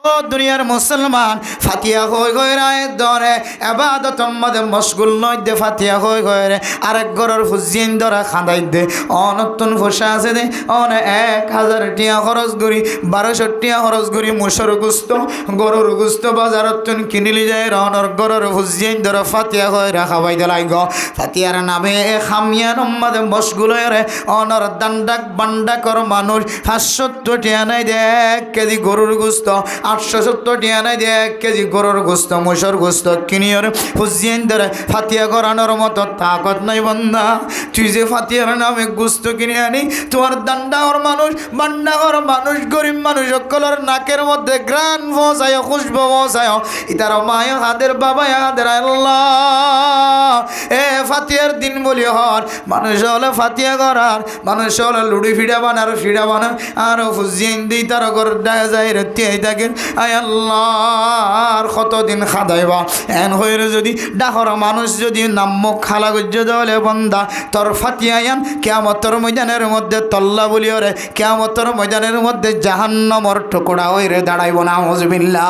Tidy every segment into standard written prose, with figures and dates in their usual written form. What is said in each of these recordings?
ও দুনিয়ার মুসলমান, ফাতিয়া হয়ে গয়ে রায় ধরে এবাদতর মধ্যে মশগুল নয় দে, ফাতিয়া হয়ে গয়ে রে আরেক গরর ফুজিন ধরা খাঁদাই দে, অনতুন ফসা আছে দে, অন 1000 টিয়া খরচ করি, 1200 টিয়া খরচ করি মুসর গুস্ত গরুর গুস্ত বাজারত তুন কিনিলি যায়, রনর গরর ফুজিন ধরা ফাতিয়া হয়ে রা খাওয়াই দেলাই গ। ফাতিয়ার নামে খামিয়ার মধ্যে মশগুল হয়ে রে অনর দান্ডাক বান্ডাকর মানুষ 570 টিয়া নাই দে 1 কেজি গরুর গুস্ত, 870 টিয়া নাই দে 1 কেজি গরুর গোস্ত মুসর গোস্ত কিনিয়র হুজিয়েন ধরে ফাতিয়া করানোর মতো তাকত নাই বন্ধা। তুই যে ফাতিয়ার নামে গোস্ত কিনে আনি, তোমার দান্ডাহর মানুষ বান্ডাহর মানুষ গরিব মানুষ সকলের নাকের মধ্যে গ্রান পৌঁছায়, খুশবু পৌঁছায়, ইতার মায় হাদের বাবা হাদের আল্লাহ। এ ফাতিয়ার দিন বলি হর মানুষ হলে ফাতিয়া করার, মানুষ হলে লুডি ফিডা বানার ফিডা বানার আর হুজিয়েন দিই তার ঘর দেখা যায় রেতি থাকেন। আয় আল্লাহ কতদিন খাদাইবা এন হইরে যদি ডাহর মানুষ যদি নাম্য খালা গুজ্জ দলে বন্দা তোর ফাতিয়ায়ান কিয়ামতের ময়দানের মধ্যে তল্লা বলিও রে, কিয়ামতের ময়দানের মধ্যে জাহান্নামর টুকরা হইরে দাঁড়াইব না। আউযুবিল্লাহ।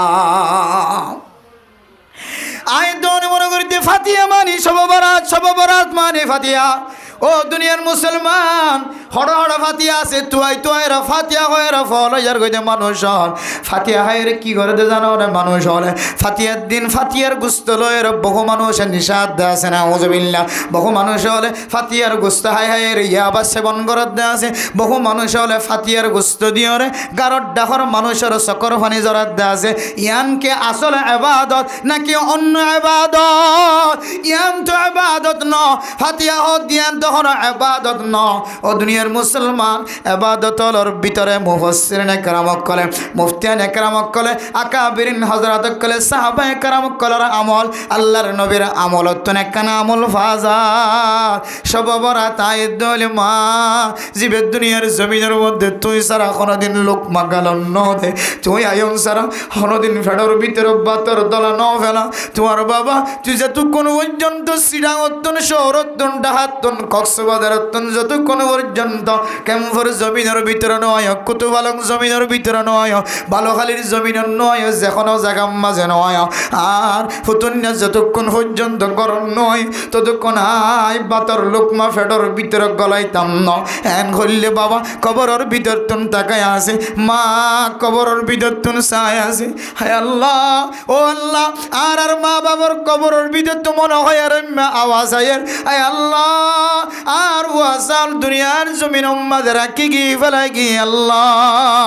আয় দোন মনে করিতে ফাতিয়া মানি সববরাত মানে ফাতিয়া। ও দুনিয়ার মুসলমান, হড় হড় ফাতিয়া আছে, তুয়াই রা ফাতিয়া হয়ে রা ফল যার কইতে মানুষ হল ফাতিয়া হায় রে কি করে জানো রে মানুষ হলে ফাতিয়ার দিন ফাতিয়ার গুস্ত লয়ের বহু মানুষের নিষাদ দেয় আছে না। আউযুবিল্লাহ। বহু মানুষ হলে ফাতিয়ার গুস্ত হায় হায় রে ইয়াবা সেবন করার দেয় আছে, বহু মানুষ হলে ফাতিয়ার গুস্ত দিয়ে রে গারত ডাহর মানুষের চকর ফানি জরাত দেয় আছে। ইয়ানকে আসলে ইবাদত নাকি অন্য ইবাদত? ইয়ান তো ইবাদত ন, ফাতিয়া হদ ইয়ান তো হলো ইবাদত ন। ও দুনিয়ার মুসলমান, ইবাদতর ভিতরে মুফাসসিরিন কেরামক কলে, মুফতিয়ান কেরামক কলে, আকাবিরিন হযরত কলে, সাহাবায়ে কেরামক কলের আমল আল্লাহর নবীর আমল তো নেকানা আমল ফাজার সব বড় তাই দলে মা জীবের দুনিয়ার জমিনের মধ্যে তুই সারা কোনদিন লোক মাগালন ন দে, তুই আয়ন সারা কোনদিন ফেডর ভিতরে বাতর দলা ন ফেলা। তোমার বাবা তুই যতক্ষণ পর্যন্ত শ্রীরাঙ্গতন শহরতন ডাহাতন কক্সবাজারতন যতক্ষণ পর্যন্ত ক্যাম্পর জমিনের ভিতরে নয়, কুতুবালং জমিনের ভিতরে নয়, বালুখালীর জমিনের নয়, যেকোনো জায়গার মাঝে নয়, আর ফুতুন্যা যতক্ষণ পর্যন্ত গরম নয় ততক্ষণ আই বাতর লোকমা ফেডর ভিতরে গলাইতাম ন। এন করলে বাবা কবরের ভিতর তুন তাকায় আছে, মা কবরের ভিতর তুন চায় আছে। হায় আল্লাহ, ও আল্লাহ, আর মা বাবার কবরের ভিতর তো মনে হয় আর আওয়াজ আয়ের। হায় আল্লাহ, আর ওয়াসাল দুনিয়ার জমিন উম্মাদের রাখি গিয়ে ফেলাই গিয়ে আল্লাহ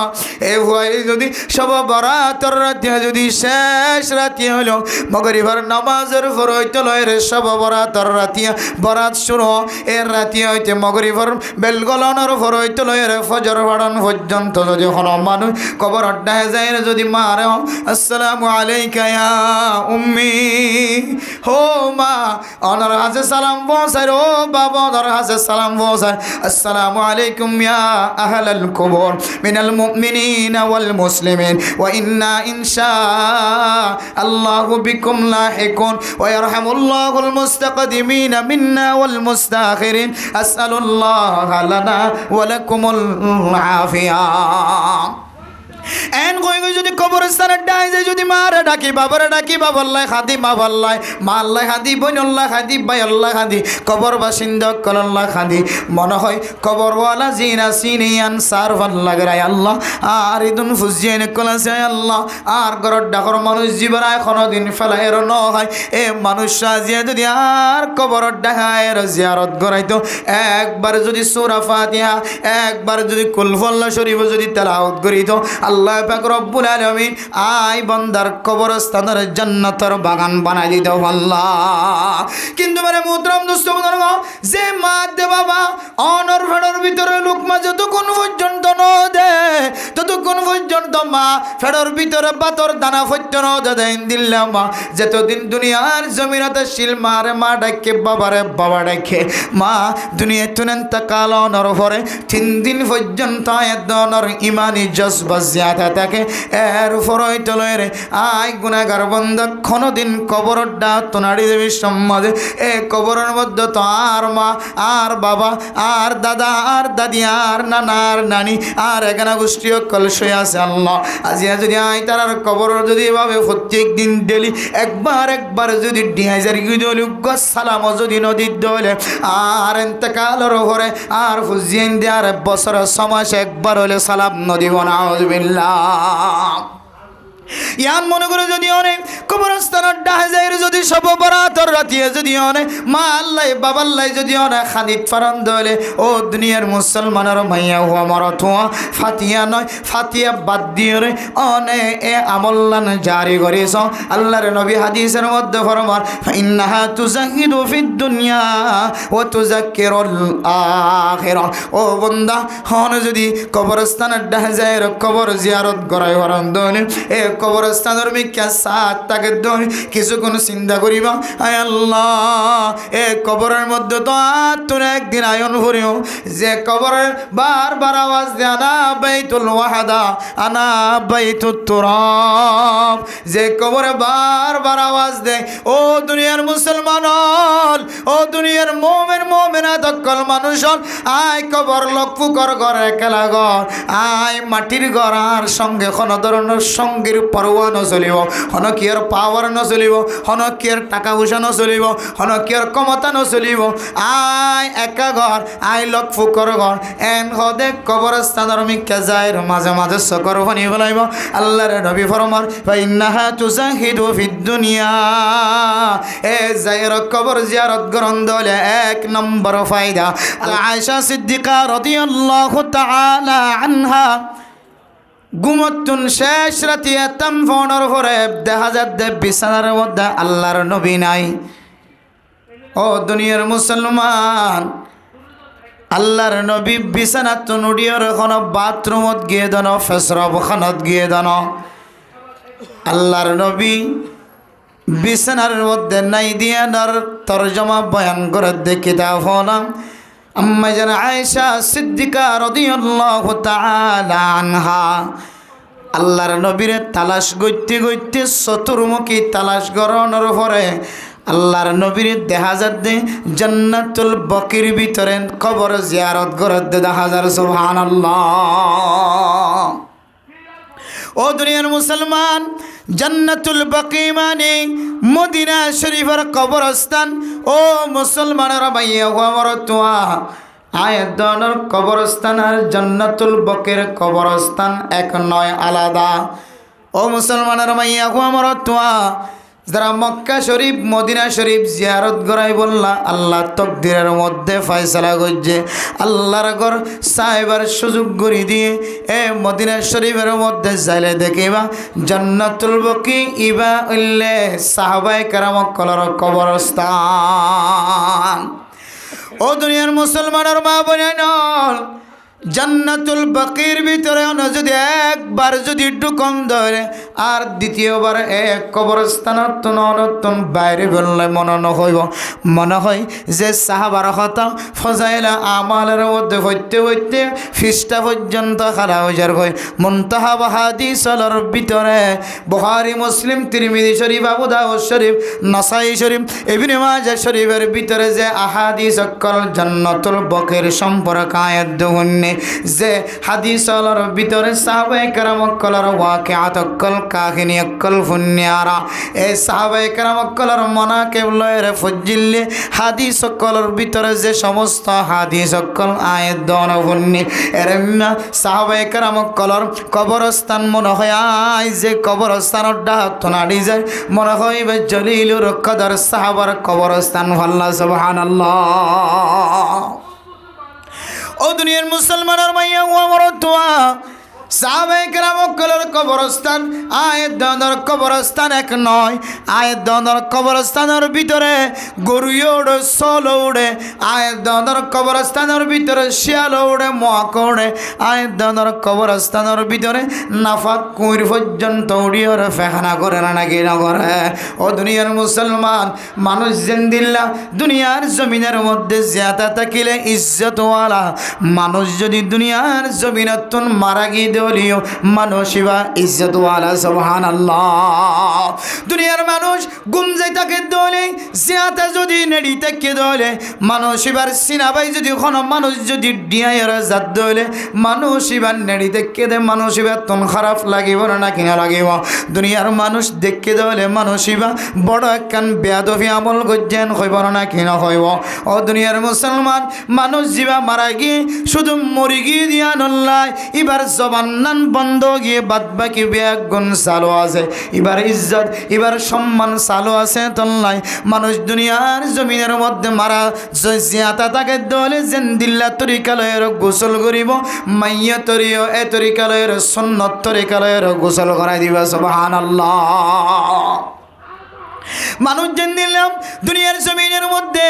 এ ভয় যদি সব বরাতর রাতে যদি শেষ রাতে হলো মগরিবার নামাজের পর হইতে লয় রে সব বরাতর রাতিয়া বরাত শুরু এর রাতে হইতে মগরিবার বেল গলানোর পর হইতে লয় রে ফজর পড়ান পর্যন্ত যদি কোনো মানুষ কবর আড্ডায় যায় রে যদি মারে আসসালামু আলাইকা ইয়া উম্মি, হো মা ওনার হাতে সালাম পৌঁছায়, ও বাবা ওনার হাতে সালাম পৌঁছায়, আসসালামু আলাইকুম ইয়া আহলাল কুবুর মিনাল মুমিনিনা ওয়াল মুসলিমিন ওয়া ইন্না ইনশাআল্লাহু বিকুম লাহিকুন ওয়া ইয়ারহামুল্লাহুল মুস্তাকদিমিনা মিন্না ওয়াল মুস্তাখিরিন আসআলুল্লাহা লানা ওয়া লাকুমুল আফিয়া। এন কই কই যদি কবরস্থানের ডাই যায় যদি মারে ডাকি বাবারে ডাকি বাবাল্লাই খাদি বাবাল্লাই মা আল্লাহ খাদি বোন আল্লাহ খাদি ভাই আল্লাহ খাদি কবর বাসিন্দা কল্লাহ খাদি মনে হয় কবরওয়ালা জিনা সিনিয়ান সারফান লাগরাই আল্লাহ আর ইদুন ফুজিয়েন কলাছে আল্লাহ আর গরর ডাকর মানুষ জীবরায় কোনদিন ফেলাইর ন হয় এ মানুষ সাজিয়ে যদি আর কবরর ডাকায় জিয়ারত করাইতো একবার যদি সূরা ফাতিহা একবার যদি কুল আল্লাহ শরীফ যদি তেলাওয়াত করিতো আল্লাহ পাক রব্বুল আলামিন আই বান্দার কবরস্থানের জান্নাতের বাগান বানাই দিত আল্লাহ। কিন্তু মানে মুহতারাম দোস্ত বুজুর্গ, যে মা দে বাবা অনর ফেডর ভিতরে লোকমা যতক্ষণ পর্যন্ত ন দে ততক্ষণ পর্যন্ত মা ফেডর ভিতরে বাতর দানা ফত্য ন দে দিল্লা মা যতদিন দুনিয়ার জমিনতে শিল মারে মা ডাকে বাবারে বাবা ডাকে মা দুনিয়া তুনেন তাকাল অনর পরে 3 দিন পর্যন্ত এদনর ইমানি জজবা জিয়াতা থাকে এর ফরই তলয়ের আই গুনাহগার বান্দা কোনদিন কবরের ডাত নাড়ি দেবী সমাজে এ কবরের মধ্যে তো আর মা আর বাবা আর দাদা আর দাদি আর নানা আর নানি আর এখানে গোষ্ঠীয় কলসই আছে আল্লাহ আজিয়া যদি আই তার কবর যদি এভাবে প্রত্যেক দিন ডেলি একবার যদি 2000 সালাম যদি নদীর দলে আর এতেকালের ঘরে আর ফুজিয়েন দেয়ার বছর সমাজ একবার হলে সালাম নদী নাউযুবিল্লাহ ইয়ান মনে করে যদি অনেক কবরস্থানের ডাহাজাইর যদি সব বরাতর রাতিয়ে যদি অনেক মা আল্লাহ বাবা আল্লাহ যদি অনেক খানিত ফারান দলে ও দুনিয়ার মুসলমানের মাইয়া হুয়া মরত হুয়া ফাতিয়া নয় ফাতিয়া বাদ দিয়ে রে অনে এ আমল্লান জারি করেছ আল্লাহর নবী হাদিসের মধ্যে ফরমান ইন্নাহা তুজাহিদু ফিদ দুনিয়া ওয়া তুযাক্কিরুল আখিরা ও বান্দা হন যদি কবরস্থানের ডাহাজাইর কবর জিয়ারত করাই হরন দলে এ কবরস্থানের মিকা সাত তাকে দই কিছুক্ষণ চিন্তা করিবা আয় আল্লাহ এ কবরের মধ্যে তো তোর একদিন আয়ন ভরিও যে কবরের বারবার আওয়াজ দে আনা বাইতুল ওয়াহাদা আনা বাইতুত তুরাব যে কবরে বারবার আওয়াজ দে ও দুনিয়ার মুসলমান ও দুনিয়ার মোমেনা দক্কল মানুষ আয় কবর লক্ষ্য কর একলা ঘর আয় মাটির ঘর আর সঙ্গে কোনো ধরনের সঙ্গীর পরোয়া নচলিব হন কিয়র পাওয়ার নচলিব হন কিয়র টাকা পয়সা নচলিব হন কিয়র ক্ষমতা নচলিব আয় একা ঘর আয় লক্ষ্য কর ঘর এন হদে কবরস্থানের মিকা যায় মাঝে মাঝে চকর পানি পেলাইব আল্লাহর নবী ফরমান ইন্নাহা তুজাহিদু ফিদ দুনিয়া এ যায়ের কবর জিয়ারত গ্রহণ দলে এক নম্বর ফায়দা আয়েশা সিদ্দিকা রাদিয়াল্লাহু তাআলা আনহা গুমতুন শেষ রাতে এতম ফোনের পরে দেখা যাচ্ছে বিছানার মধ্যে আল্লাহর নবী নাই ও দুনিয়ার মুসলমান আল্লাহর নবী বিছানা তো নুডিয়র কোনো বাথরুমত গিয়ে দেন ফেসরব খানত গিয়ে দেন আল্লাহর নবী বিছানার মধ্যে নাই দিয়ে তরজমা বয়ান করে দেখি তা হলাম আম্মা জান আয়েশা সিদ্দিকা রাদিয়াল্লাহু তাআলা আনহা আল্লাহর নবীরে তালাশ গইতে চতুর্মুখী তালাশ গরনের পরে আল্লাহর নবীর দেখা যাচ্ছে জান্নাতুল বকির ভিতরে কবর জিয়ারত করতে দেখা যায় সুবহানাল্লাহ ও দুনিয়ার মুসলমান জান্নাতুল বাকি মানে মদিনা শরীফের কবরস্থান ও মুসলমানের মাইয়া আমার তোয়া আয়াতনের কবরস্থান আর জান্নাতুল বকির কবরস্থান এক নয় আলাদা ও মুসলমানের মাইয়া আমার তোয়া যারা মক্কা শরীফ মদিনা শরীফ জিয়ারত করাই বললা আল্লাহ তকদিরের মধ্যে ফয়সালা করছে আল্লাহর ঘর সাহেবার সুযোগ করে দিয়ে এ মদিনা শরীফের মধ্যে যাইলে দেখিবা জান্নাতুল বকি ইবা উল্লে সাহাবায়ে কেরাম কলর কবরস্থান ও দুনিয়ার মুসলমানের মা বোনেন জান্নাতুল বাকির ভিতরে যদি একবার যদি ঢুকন ধরে আর দ্বিতীয়বার এক কবরস্থানত নতুন বাইরে বললে মনে হয় যে সাহাবার কথা ফজাইলা আমালের মধ্যে হইতে ফিস্টা পর্যন্ত খারা হয়ে যার হয় মুনতাহা হাদিসের ভিতরে বুখারী মুসলিম তিরমিজি শরীফ আবু দাউদ শরীফ নাসাই শরীফ ইবনে মাজাহ শরীফের ভিতরে যে আহাদিস সকল জান্নাতুল বাকির সম্পর্কে আয়াত দুহনে যে হাদিসের ভিতরে সাহাবায়ে কেরাম কলর ওয়াকিআত কল কাহিনী কল ফুন্নিয়ারা এই সাহাবায়ে কেরাম কলর মানাকিব লয়ের ফজিল্লে হাদিস কলর ভিতরে যে সমস্ত হাদিস কল আয়াত দন ফুন্নি এরমা সাহাবায়ে কেরাম কলর কবরস্থান মনে হয় আই যে কবরস্থানের ডাক নাড়ি যায় মনে হয় জলিলুর কদর সাহাবার কবরস্থান আল্লাহ সুবহানাল্লাহ ও দুনিয়ার মুসলমানের মাইয়া ও আমার দোয়া সাহাবায়ে কেরাম কলর কবরস্থান আয়ের দনের কবরস্থান এক নয় আয়ের দনের কবরস্থানের ভিতরে গরু ওড়ে সোল ওড়ে আয়ের দনের কবরস্থানের ভিতরে শিয়াল ওড়ে মহাক ওড়ে আয়ের দনের কবরস্থানের ভিতরে নাফাক কুইর পর্যন্ত উড়িয়ে ফেখানা করে না নাকি না করে ও দুনিয়ার মুসলমান মানুষ জিন্দিল্লা দুনিয়ার জমিনের মধ্যে জিয়াদা থাকিলে ইজ্জতওয়ালা মানুষ যদি দুনিয়ার জমিনতুন মারা গিয়ে দলিও মানুষ ইবা ইজ্জতওয়ালা সুবহানাল্লাহ দুনিয়ার মানুষ গুম যাই তাকে দলে জিয়াতে যদি নেড়ি তাকে দলে মানুষ ইবার সিনাবাই যদি কোনো মানুষ যদি ডিয়ায়ের জাত দলে মানুষ ইবার নেড়ি তাকে দে মানুষ ইবার তন খারাপ লাগিব না কিনা লাগিব দুনিয়ার মানুষ দেখে দলে মানুষ ইবা বড় একখান বেয়াদবি আমল গজ্জেন হইব না কিনা হইব ও দুনিয়ার মুসলমান মানুষ জিবা মারা গিয়ে শুধু মরি গিয়ে দিয়া নল্লাই এবার জবান নান বন্ধ গিয়ে বাদ বাকি ব্যাগ গুণ চালু আছে এবার ইজ্জত এবার সম্মান চালু আছে তল্লাই মানুষ দুনিয়ার জমিনের মধ্যে মারা জিয়াতা তাকে দলে যেন দিল্লা তরিকালয়ের গোসল করিব মাইয়া তরিও এ তরিকালয়ের সুন্নত তরিকালয়ের গোসল করাই দিবা সুবহানাল্লাহ মানুষ যেন দিলাম দুনিয়ার জমিনের মধ্যে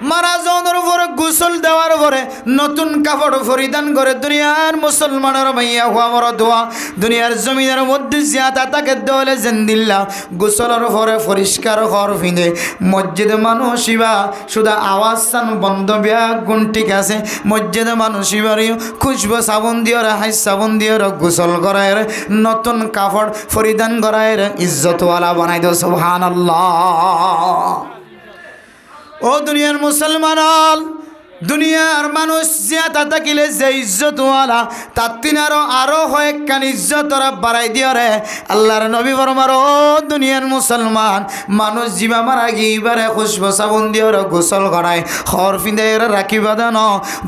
মারা যাওয়ার পরে গোসল দেওয়ার পরে নতুন কাপড় পরিধান করে দুনিয়ার মুসলমানের মাইয়া হওয়া মরা দোয়া দুনিয়ার জমিনের মধ্যে জিয়াতা তাকে দলে যেন দিলাম গোসলের পরে পরিষ্কার হওয়ার ফিনে মসজিদে মানুষ ইবা শুধু আওয়াজ সান বন্ধ বিয়া গুণ ঠিক আছে মসজিদে মানুষ ইবারও খুশবু সাবুন দিয়ে হাই সাবুন দিয়ে গোসল করায় নতুন কাপড় পরিধান করায় ইজ্জতওয়ালা বানাই দো সুবহানাল্লাহ ও দুনিয়ার মুসলমান দুনিয়ার মানুষ জিয়াতা থাকিলে যে ইজ্জতওয়ালা তার তিনারও আরো কয়েকখান ইজ্জতরা বাড়াই দিয়ে রে আল্লাহর নবী ফরমার ও দুনিয়ার মুসলমান মানুষ জিবা মারা গিয়েবারে খুশবু সাবুন দিয়ে গোসল করায় খর ফিঁদে রাখিবা দেন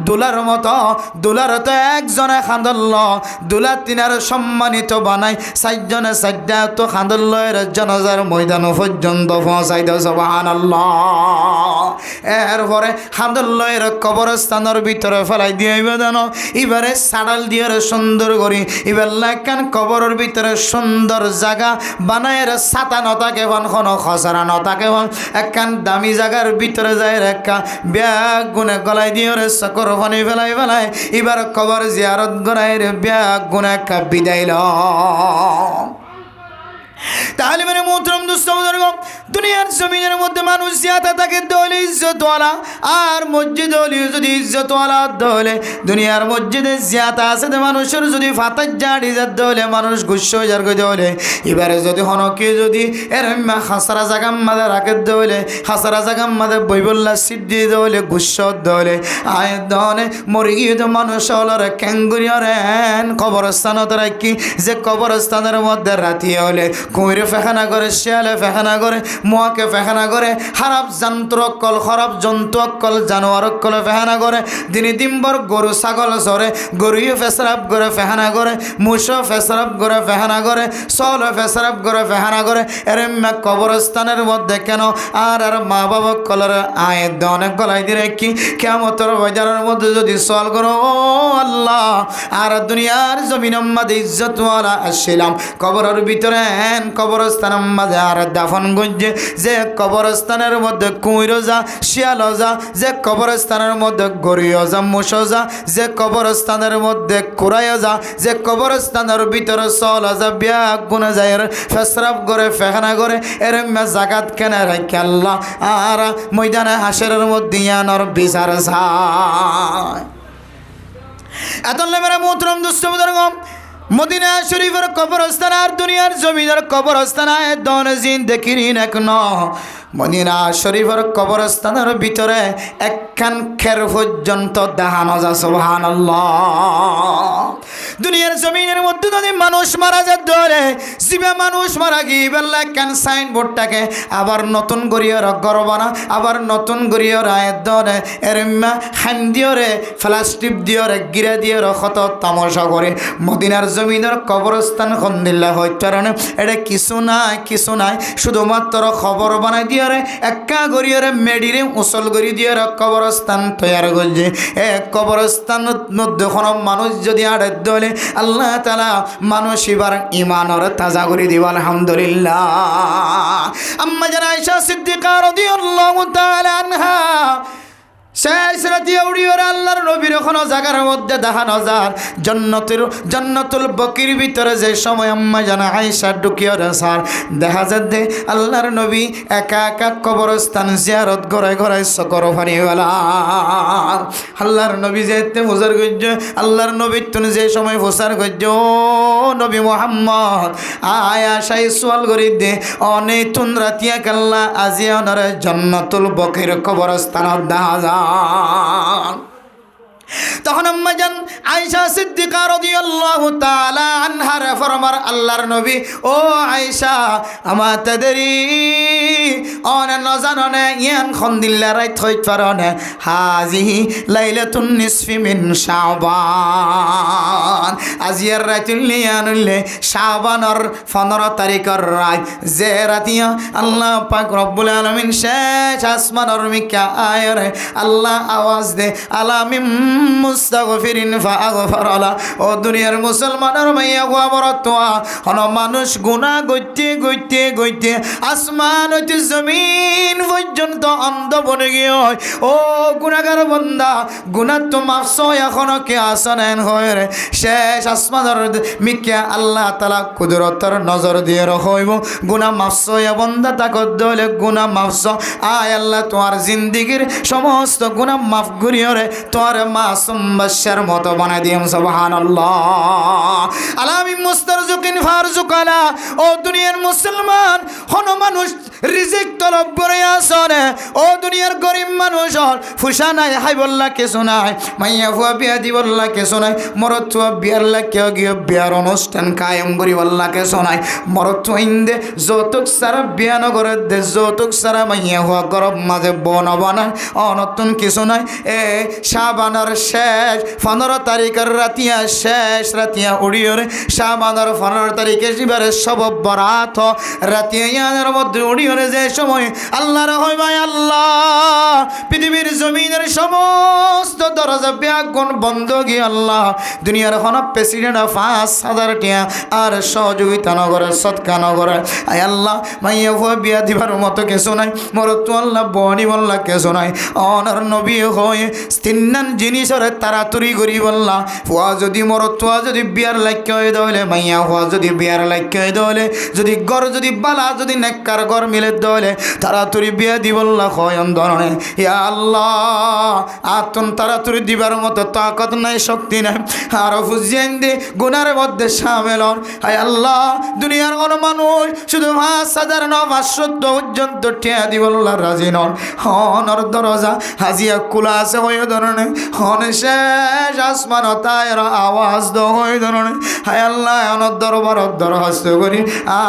দোলার মতো দোলার তো একজনে খান্দল্ল দোলা তিনার সম্মানিত বানাই চারজনে চারটা তো খান্দল্ল জনজার ময়দান পর্যন্ত পৌঁছাই দেয় সুবহানাল্লাহ এরপরে খান্দল্ল কবরস্থানের ভিতরে ফেলাই দিয়ে জানো এবারে সাড়াল দিয়ে সুন্দর করি এবার লাগান কবরের ভিতরে সুন্দর জায়গা বানায় ছাতা নতাকে কোনো খসরা নতাকে একখান দামি জায়গার ভিতরে যায় একটা ব্যাগ গুনে গলায় দিয়ে চকর পানি ফেলাই ফেলাই এবার কবর জিয়ারত গড়াই ব্যাগ গুনে একটা বিদায় ল তাহলে মানে মোহতরম দোস্ত দুনিয়ার জমিনের মধ্যে মানুষ জিয়াতা তাকে দলে ইজ্জতওয়ালা আর মসজিদ হলেও যদি ইজ্জতওয়ালা দলে দুনিয়ার মসজিদে জিয়াতা আছে মানুষের যদি ফাতার জাড়ি যার দলে মানুষ গুস্স যার দলে এবারে যদি হনকে যদি এর হাসারা জাগাম মাদে রাখে দলে হাসারা জাগাম মাদে বইবল্লা সিদ্ধি দলে গুস্স দলে আয় দলে মরে গিয়ে তো মানুষ হলরে ক্যাঙ্গুরিয়রে কবরস্থানত রাখি যে কবরস্থানের মধ্যে রাতি হলে কুমিরে ফেখানা করে শিয়ালে ফেখানা করে মুয়াকে ফেখানা করে খারাপ যন্ত্র অক্কল খারাপ জন্তু অক্কল জানোয়ার অক্কল ফেখানা করে দিনে দিনভর গরু ছাগল চরে গরুও ফেসরাপ করে ফেখানা করে মুসো ফেসরাপ করে ফেখানা করে চল ফেসরাপ করে ফেখানা করে এরম কবরস্থানের মধ্যে কেন আর মা বাবা কলর আয় অনেক গলাই দিয়ে কি কিয়ামতের বাজারের মধ্যে যদি চল করো ও আল্লাহ আর দুনিয়ার জমিন মাঝে ইজ্জতওয়ালা আসছিলাম কবরের ভিতরে কবরস্থানের মাঝে আর দাফন গুঞ্জে যে কবরস্থানের মধ্যে কুঁইরো যা শিয়াল যা যে কবরস্থানের মধ্যে গরিও যা মুসো যা যে কবরস্থানের মধ্যে কুড়াইও যা যে কবরস্থানের ভিতরে চল যা ব্যাগ গুনে যায় ফেসরাপ করে ফেখানা করে এরম জাগাত কেনে রাখে আল্লাহ আর ময়দানে হাসরের মধ্যে ইয়ানোর বিচার চায় এত মেরা মোহতরম দুষ্ট বুজুর্গ মদিনা শরীফের কবরস্থান আর দুনিয়ার জমিনের কবরস্থান দনে জিন দেখিনি এখন মদিনা শরীফের কবরস্থানের ভিতরে একখান খের পর্যন্ত দেখানো যা সুবহানাল্লাহ দুনিয়ার জমিনের মধ্যে যদি মানুষ মারা যায় ধরে জীবে মানুষ মারা গিয়ে বেলা একখান সাইনবোর্ডটাকে আবার নতুন করিয়ে গরবানা আবার নতুন করিয়ে রায়ের ধরে এরম্মা খান দিয়ে প্লাস্টিক দিয়ে গিরা দিয়ে কত তামাশা করে মদিনার জমিনের কবরস্থান খন্দিল্লা হইতে না এটা কিছু নাই শুধুমাত্র খবর বানাই দিয়ে একা গড়িয়ে মেডিরে উসল গড়ি দিয়ে কবরস্থান তৈরি করছে এক কবরস্থান মধ্যে কোনো মানুষ যদি আড়ে দলে আল্লাহ তাআলা মানুষ এবার ইমানর তাজা করে দিব আলহামদুলিল্লাহ আম্মা জান আয়েশা সিদ্দিকা রাদিয়াল্লাহু তাআলা আনহা শেষ রাতে উড়িয়ে আল্লাহর নবীর কোনো জায়গার মধ্যে দেখানো যার জান্নাতুল বকির ভিতরে যে সময় আম্মা জানা আয়েশা ঢুকিয়ে স্যার দেখা যাচ্ছে আল্লাহর নবী একা একা কবরস্থান জিয়ারত ঘরে ঘরে সকর ফানিওয়ালা আল্লাহর নবী যেতে ফুসার গজ্য আল্লাহর নবীর তুমি যে সময় ফুসার গজ্য নবী মোহাম্মদ আয়াশাই সোয়াল করি দে অনেক তুন রাতিয়া কাল্লা আজিয়া নরে জান্নাতুল বকির কবরস্থান দেখা যায়। তখন আম্মা জান আয়েশা সিদ্দিকা রাদিয়াল্লাহু তাআলা আনহার ফরমার আল্লাহর নবী ও আয়েশা আমা তাদরি অন নজাননে ইয়ান খন্দিল্লা রাইত হইত পারনে হাজিহি লাইলাতুন নিসফি মিন শাবান আজিয়ার রাইতুল লিয়ানুল্লে শাবানর 15 তারিখর রাত যে রাতিয়া আল্লাহ পাক রব্বুল আলামিন শেষ আসমানর মিকা আয়রে আল্লাহ আওয়াজ দে আলামিম মুস্তাগফিরিন ফাগফারালা ও দুনিয়ার মুসলমানের মাইয়া গোয়া বরতোয়া হন মানুষ গুনাহ গইতে গইতে গইতে আসমান হইতে জমিন পর্যন্ত অন্ধ বনে গিয়ে ও গুনাহগার বান্দা গুনাহ তো মাফ এখনো কে আসনেন হয় রে শেষ আসমানের মিকে আল্লাহ তাআলা কুদরতের নজর দিয়ে রাখইব গুনাহ মাফ বান্দা তাকত দলে গুনাহ মাফ আয় আল্লাহ তোমার জিন্দেগীর সমস্ত গুনাহ মাফ করিও রে তোমার মাসুম বাশার মতো বানাই দিম সুবহানাল্লাহ আলামিন মুস্তারজুকিন ফারজুকালা ও দুনিয়ার মুসলমান হন মানুষ রিজিক তলব করে আসনে ও দুনিয়ার গরিব মানুষ ফুসা নাই হাই বললা কিছু নাই মাইয়া ফুয়া বিয়া দি বললা কিছু নাই মরত বিয়ার লাগে গিয়ে বিয়ার অনুষ্ঠান কায়েম করি বললা কিছু নাই মরত ইন্দে যৌতুক সারা বিয়া নগরে দে যৌতুক সারা মাইয়া ফুয়া গরব মাঝে বন বানায় অনতুন কিছু নাই এ শাবানের শেষ 15 তারিখের রাতিয়া শেষ রাতিয়া উড়িয়ে শাবানের 15 তারিখে শিবারে সব বরাত রাতিয়া ইয়ানের মধ্যে উড়িয়ে যে সময় আল্লাহর হয় ভাই আল্লাহ পৃথিবীর জমিনের সমস্ত দরজা ব্যাগুন বন্ধ গিয়ে আল্লাহ দুনিয়ার হন প্রেসিডেন্ট 5,000 টাকা আর সহযোগিতা নগরে সৎকা নগরে আয় আল্লাহ মাইয়া ফুয়া বিয়া দিবার মতো কিছু নাই মরত আল্লাহ বনি বললা কিছু নাই অনার নবী হয়ে তিন্নান জিনিসের তাড়াতাড়ি করি বললা ফুয়া যদি মরত যদি বিয়ার লাক্য হয়ে দলে মাইয়া ফুয়া যদি বিয়ার লাক্য হয়ে দলে যদি গড় যদি বালা যদি নেককার গড় মিলে দলে তাড়াতাড়ি বিয়া দিবল্লা খয়ন ধরনে ইয়া আল্লাহ আতন তাড়াতাড়ি দিবার মতো তাকত নাই শক্তি নাই আর ফুজিয়েন দি গুনার মধ্যে শামিল হন হায় আল্লাহ দুনিয়ার কোন মানুষ শুধু 5,500 পর্যন্ত টিয়া দিবল্লা রাজি নন হনর দরজা হাজিয়া কুলা আছে হয়ে ধরনে হন শেষ আসমান তায়ের আওয়াজ দ হয়ে ধরনে হায় আল্লাহ অনর দরবার দরখাস্ত করি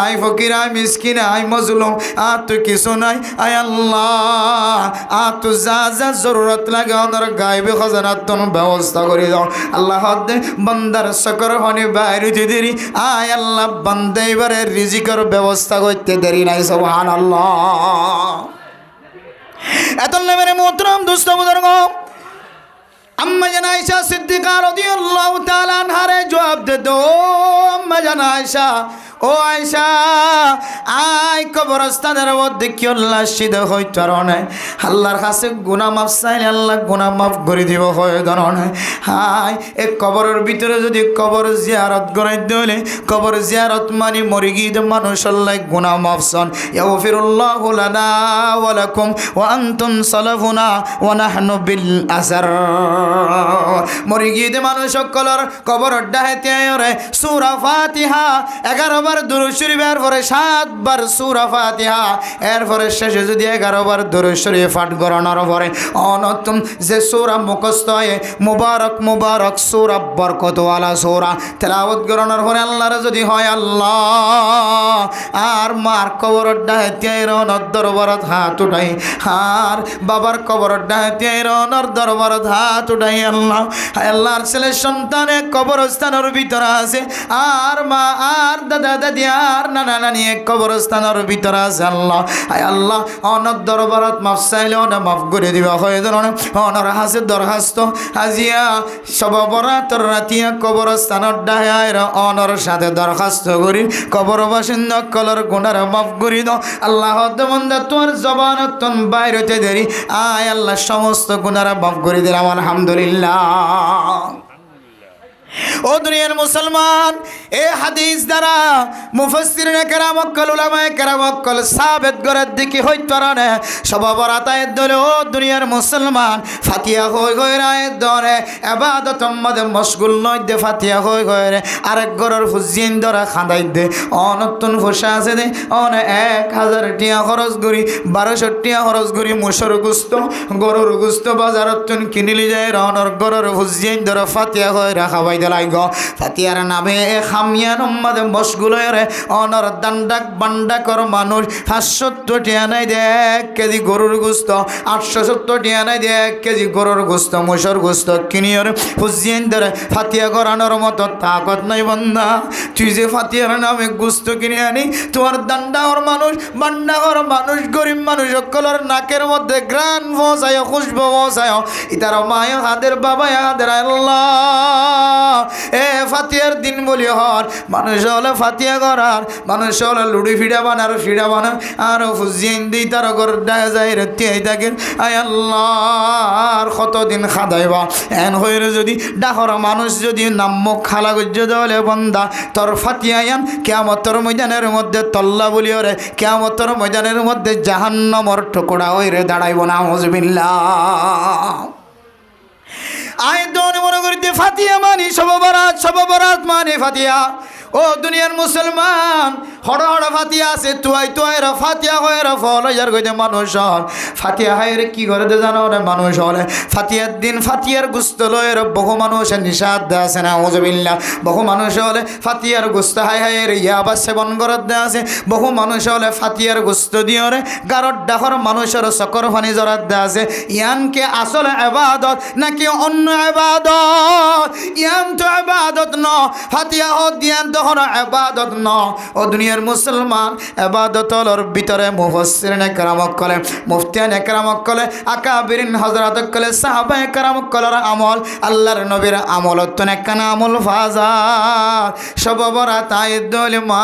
আই ফকির আই মিসকিন আই মজলুম আর তো কিছু নাই আয় আল্লাহ আর তো যা যা জরুরত লাগে ওনার গায়েবে খজানার তোর ব্যবস্থা করে দাও আল্লাহ বান্দার সকর হনি বাইরে দেরি আয় আল্লাহ বান্দা এবারে রিজিকের ব্যবস্থা করতে দেরি নাই সুবহানাল্লাহ এত নেমের মোহতরম দোস্ত বুজুর্গ আম্মা জান আয়েশা সিদ্দিকা রাদিয়াল্লাহু তাআলা আনহারে জবাব দে দো আম্মা জান আয়েশা ও আয়েশা আই কবরস্থানের মধ্যে কি আল্লাহ সিধা হইতে পারে আল্লাহর কাছে গুনাহ মাফ চাইলে আল্লাহ গুনাহ মাফ করে দিব হয় ধরনে হাই এই কবরের ভিতরে যদি কবর জিয়ারত করে দিলে কবর জিয়ারত মানে মরে গিয়ে মানুষ আল্লাহ গুনাহ মাফ চান ইয়াগফিরুল্লাহু লানা ওয়া লাকুম ওয়া আনতুম সালাফুনা ওয়া নাহনু বিল আসার মরে গিয়ে মানুষ সকলের কবর ডাহাইতে আয়রে সূরা ফাতিহা 11 বার দুরূদ শরীফ এর পরে 7 বার সূরা ফাতিহা এর পরে শেষে যদি 11 বার দুরূদ শরীফ পাঠ করানোর পরে অনতুম যে সূরা মুখস্থ হয় মুবারক মুবারক সূরা বরকতওয়ালা সূরা তেলাওয়াত করানোর পরে আল্লাহর যদি হয় আল্লাহ আর মার কবর ডাহাইতে আয়রনের দরবারত হাত উঠাই আর বাবার কবর ডাহাইতে আয়রনের দরবারত হাত উঠাই আল্লাহ আল্লাহর ছেলে সন্তানে কবরস্থানের ভিতরে আছে আর মা আর দাদা দাদি আর নানা নানি কবরস্থানের ভিতরে আছে আল্লাহ আয় আল্লাহ অনর দরবারত মাফ চাইলে অনে মাফ করে দিবা হয় ধরনে অনর হাসে দরখাস্ত আজিয়া সব বরাতর রাতিয়া কবরস্থানত ডাহায় অনর সাথে দরখাস্ত করি কবর বাসিন্দা কলর গুনার মাফ করি দাও আল্লাহ দমন্দা তোর জবানত বাইরেতে দেরি আয় আল্লাহ সমস্ত গুনার মাফ করে দিলাম আলহামদুলিল্লাহ ও দুনিয়ার মুসলমান এ হাদিস দ্বারা মুফাসসিরিনে কেরাম ওয়াক্কাল উলামায়ে কেরাম ওয়াক্কাল সাবিত করে দিকে হইতরানে সব বরাতায় দলে ও দুনিয়ার মুসলমান ফাতিহা হই গয় রায় দরে ইবাদত মধ্যে মশগুল নয় দে ফাতিহা হই গয় রে আরেক গরর ফুজিন ধরা খাঁদাই দে অনতুন ফুসা আছে দে অন 1000 টিয়া খরচ করি 1200 টিয়া খরচ করি মুসর গুস্ত গরুর গুস্ত বাজারত কিনিলি যায় রনর গরর ফুজিন ধরা ফাতিহা হই রাখা দিলাই গো ফাতিয়ার নামে খামিয়ান উম্মাদে মশগুল রে অনর দান্ডাক বান্ডাকর মানুষ 570 টিয়া নাই দে 1 কেজি গরুর গোস্ত 870 টিয়া নাই দে 1 কেজি গরুর গোস্ত মুসর গোস্ত কিনিয়র ফুজিয়েন ধরে ফাতিয়া করানোর মতো তাকত নাই বান্দা তুই যে ফাতিয়ার নামে গোস্ত কিনে আনি তোমার দান্ডাকর মানুষ বান্ডাকর মানুষ গরিব মানুষ সকলের নাকের মধ্যে গ্রান পৌঁছায় খুশবু পৌঁছায় ইতার মায় হাদের বাবা হাদের আল্লাহ এ ফাতিয়ার দিন বলি হর মানুষ হলে ফাতিয়া করার মানুষ হলে লুডি ফিডা বানার ফিডা বানা আর ফুজিয়েন দিই তার ঘর ডায় যায় রেতিয়াই থাকেন আয় আল্লাহ কতদিন খাদাইবা এন হইরে যদি ডাহর মানুষ যদি নাম্মক খালা গুজ্জ দেওয়ালে বন্দা তোর ফাতিয়ায়ান কিয়ামতের ময়দানের মধ্যে তল্লা বলি ওরে কিয়ামতের ময়দানের মধ্যে জাহান্নামর টুকরা হইরে দাঁড়াইব না আউযুবিল্লাহ আয় দোন মনে করিতে ফাতিয়া মানি সব বরাত মানে ফাতিয়া ও দুনিয়ার মুসলমান হড় হড় ফাতিয়া আছে তুয়াই রা ফাতিয়া হয় রা ফল যার কইতে মানুষ হল ফাতিয়া হয় রে কি করে জানো রে মানুষ হলে ফাতিয়ার দিন ফাতিয়ার গুস্ত লয় রে বহু মানুষের নিষাদ দেয় আছে না আউযুবিল্লাহ বহু মানুষ হলে ফাতিয়ার গুস্ত হায় রে ইয়াবা সেবন করত দেয় আছে বহু মানুষ হলে ফাতিয়ার গুস্ত দিও রে গারত ডাহর মানুষের চকর পানি জরাত দেয় আছে ইয়ানকে আসলে ইবাদত নাকি অন্য ইবাদত ইয়ান তো ইবাদত ন ফাতিয়া হদ দিয়ান তখন ইবাদত ন ও দুনিয়ার মুসলমান ইবাদতর ভিতরে মুফাসসিরিনে কেরাম কলে মুফতিয়ানে কেরাম কলে আকাবিরিন হযরত কলে সাহাবায়ে কেরাম কলের আমল আল্লাহর নবীর আমল তনে কানা আমল ফাজা সব বরাত আয়াত দলে মা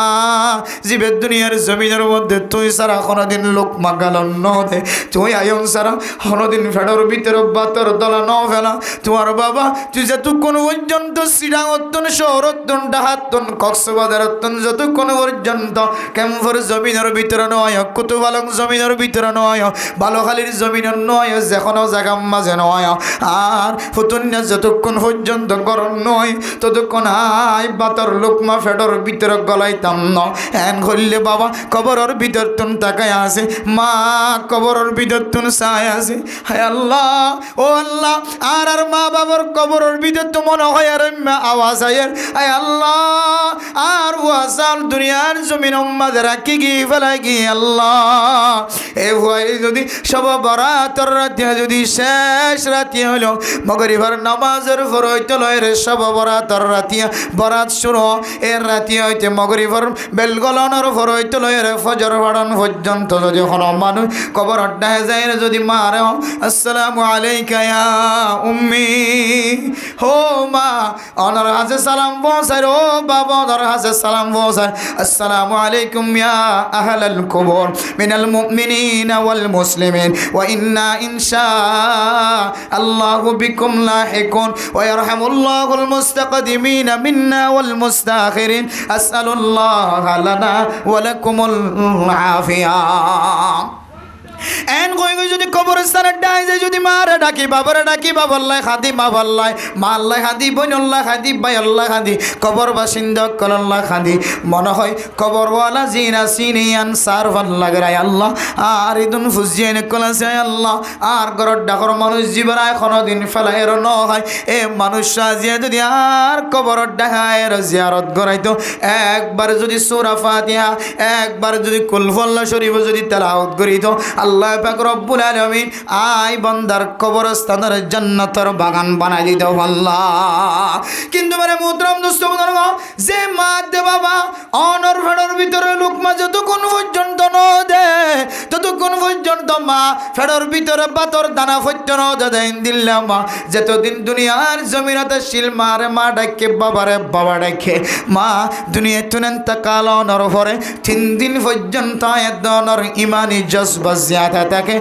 জীবের দুনিয়ার জমিনের মধ্যে তুই সারা কোনদিন লোক মাগালন ন দে তুই আয়ং সারা কোনদিন ফেডর ভিতরে বাতর দলা ন ফেলা তোমার বাবা তুই যে তুই কোন পর্যন্ত সিরাঙতন শহরতন ডাহাতন কক্সবাজারতন যত কোন পর্যন্ত ক্যাম্পর জমিনের ভিতরে নয় কুতুবালং জমিনের ভিতরে নয় বালুখালীর জমিনের নয় যেকোনো জায়গার মাঝে নয় আর ফুতুন্যা যতক্ষণ পর্যন্ত গরম নয় ততক্ষণ আই বাতর লোকমা ফেডর ভিতরে গলাইতাম ন এন করলে বাবা কবরের ভিতর তুন তাকায় আছে মা কবরের ভিতর তুন চায় আছে হায় আল্লাহ ও আল্লাহ আর মা বাবার কবরের ভিতর তো মনে হয় আর আওয়াজ আয়ের হায় আল্লাহ আর ওয়াসাল দুনিয়ার জমিন উম্মাদের রাখি গিয়ে ফেলাই গিয়ে আল্লাহ এ ভয় যদি সব বরাতর রাতে যদি শেষ রাতে হলো মগরিবার নামাজের পর হইতে লয় রে সব বরাতর রাতিয়া বরাত শুরু এর রাতে হইতে মগরিবার বেলগলনের পর হইতে লয় রে ফজর পড়ন পর্যন্ত যদি কোনো মানুষ কবর আড্ডায় যায় যদি মারে আসসালামু আলাইকা ইয়া উম্মি হো মা অনার হাতে সালাম পৌঁছায় ও বাবা অনার হাতে সালাম পৌঁছায় আসসালামু আলাইকুম ইয়া আহলাল কুবুর মিনাল মুমিনিনা ওয়াল মুসলিমিন ওয়া ইন্না ইনশাআল্লাহু বিকুম লাহিকুন ওয়া ইয়ারহামুল্লাহুল মুস্তাকদিমিনা মিন্না ওয়াল মুস্তাখিরিন আসআলুল্লাহা লানা ওয়া লাকুমুল আফিয়া এন কই যদি কবরস্থানে ডাই যায় যদি মারে ডাকি বাবারে ডাকি বাবাল্লাই খাদি বাবাল্লাই মাল্লাই খাদি বইনল্লাই খাদি বাইল্লাই খাদি কবর বাসিন্দা কল্লাই খাদি মনে হয় কবরওয়ালা জিনা সিনিয়ান সারফান লাগরাই আল্লাহ আর ইদুন ফুজিয়ে কলাছে আল্লাহ আর গরর ডাকর মানুষ জীবনায় কোনোদিন ফেলাইর ন হয় এ মানুষ সাজিয়ে যদি আর কবর ডাকায় জিয়ারত করাইতো একবার যদি সূরা ফাতিহা একবার যদি কুল হুয়াল্লাহ শরীফ যদি তেলাওয়াত করিত আল্লাহ পাক রব্বুল আলামিন আই বান্দার কবরস্থানের জান্নাতের বাগান বানাই দিত আল্লাহ কিন্তু মানে মুহতারাম দোস্ত বুজুর্গ যে মা দে বাবা অনর ফেডর ভিতরে লোকমা যতক্ষণ পর্যন্ত ন মা ফেডর ভিতরে বাতর দানা ফত্যন দাদাইন দিল্লা মা যতদিন দুনিয়ার জমিনতে শিল মারে মা ডাকে বাবারে বাবা ডাকে মা দুনিয়া তুনেন তাকালনর পরে 3 দিন পর্যন্ত এদনর ইমানি জজবা জিয়াদা থাকে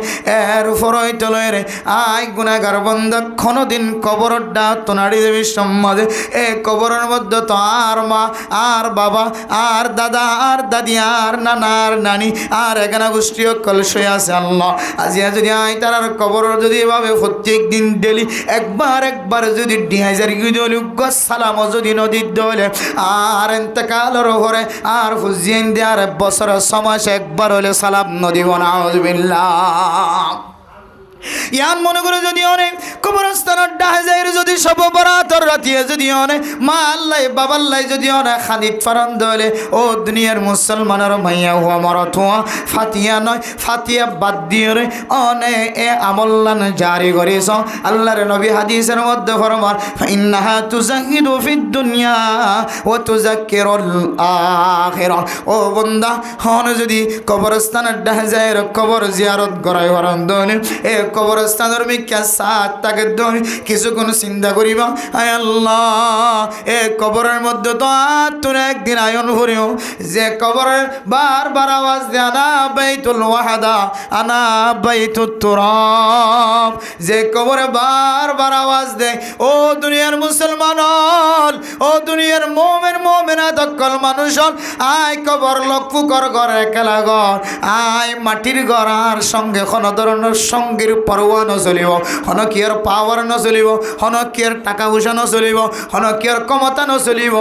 এর ফরই তলয় রে আই গুনাহগার বান্দা কোনদিন কবরের ডাক তোনাড়ি দেবী সম্মাদে এ কবরের মধ্যে তো আর মা আর বাবা আর দাদা আর দাদি আর নানা আর নানি আর এখানে গোষ্ঠীয় কলসই আছে আল্লাহ আজিয়া যদি আই তার কবর যদি এভাবে প্রত্যেক দিন ডেলি একবার যদি 2000 সালাম যদি নদীর দলে আর এতেকালের পরে আর ফুজিয়েন দেয়ার বছর সমাস একবার হলে সালাম নদী নাউযুবিল্লাহ ইয়ান মনে করে যদি অনেক কবরস্থানের ডাহাজাইর যদি সব বরাতর রাতিয়ে যদি অনেক মা আল্লাহ বাবা আল্লাহ যদি অনেক খানিক ফারান দলে ও দুনিয়ার মুসলমানের মাইয়া হুয়া মরত হুয়া ফাতিয়া নয় ফাতিয়া বাদ দিয়ে রে অনে এ আমল্লান জারি করেছ আল্লাহর নবী হাদিসের মধ্যে ফরমান ইন্নাহা তুজাহিদু ফিদ দুনিয়া ওয়া তুযাক্কিরুল আখিরা ও বান্দা হন যদি কবরস্থানের ডাহাজাইর কবর জিয়ারত করাই ফরান দলে এ কবরস্থানের মিকা সাত তাকে ধরে কিছুক্ষণ চিন্তা করিবা আয় আল্লাহ এ কবরের মধ্যে তো তুমি একদিন আয়ন ভরিও যে কবরের বারবার আওয়াজ দে আনা বাইতুল ওয়াহাদা আনা বাইতুত তুরাব যে কবরে বারবার আওয়াজ দে ও দুনিয়ার মুসলমান ও দুনিয়ার মোমেনা তকল মানুষ আয় কবর লক্ষ্য কর একলা ঘর আয় মাটির ঘর আর সঙ্গে কোনো ধরনের সঙ্গীর পরোয়া নচলিব হন কিয়র পাওয়ার নচলিব হন কিয়র টাকা পয়সা নচলিব হন কিয়র ক্ষমতা নচলিব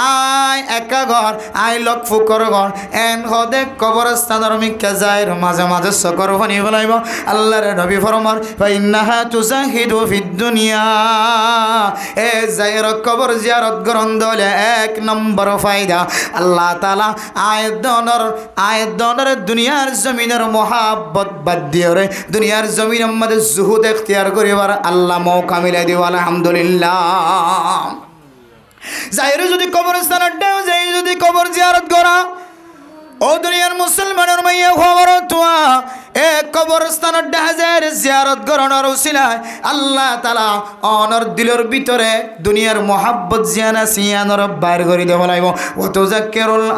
আয় একা ঘর আয় লক্ষ্য কর ঘর এন হদে কবরস্থানের মিকা যায় মাঝে মাঝে চকর পানি বলাইব আল্লাহর নবী ফরমান ইন্নাহা তুজাহিদু ফিদ দুনিয়া এ যায়ের কবর জিয়ারত গ্রহণ দলে 1 নম্বর ফায়দা আল্লাহ তাআলা আয়াতদনের দুনিয়ার জমিনের মহাব্বত বাদ দিয়ে রে দুনিয়ার জমিনের মধ্যে জুহুদ ইখতিয়ার করিবার আল্লাহ মৌকা মিলাই দিব আলহামদুলিল্লাহ যাইরে যদি কবরস্থানের ডাও যাই যদি কবর জিয়ারত করা ও দুনিয়ার মুসলমানের মাইয়া খবর তোয়া এ কবরস্থানের ডাহাজের জিয়ারত করানোর উসিলায় আল্লাহ তাআলা অনর দিলের ভিতরে দুনিয়ার মোহাব্বত জিয়ানা সিয়ানর বাইর করে দেব লাগব ও তো জাক্কিরুল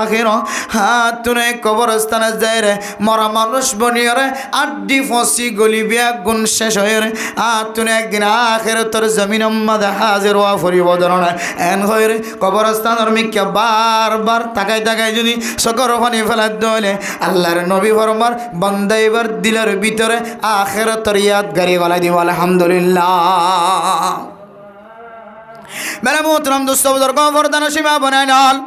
আখিরা হাত তুলে কবরস্থানে যায় রে মরা মানুষ বনিয়ে রে আড্ডি ফসি গলি বিয়া গুণ শেষ হয়ে রে হাত তুলে একদিন আখিরাতের জমিনের মধ্যে হাজির হওয়া ফরিব ধরনের এন হয়ে রে কবরস্থানের মিকা বারবার তাকাই যদি সকর পানি ফেলার দলে আল্লাহর নবী ফরমান বান্দা এবার দিলের ভিতরে আখিরাতের ইয়াদগারি গলায় দিব আলহামদুলিল্লাহ মেরে মোহতরম দোস্ত বুজুর্গ ফরদান সীমা বানায় নাল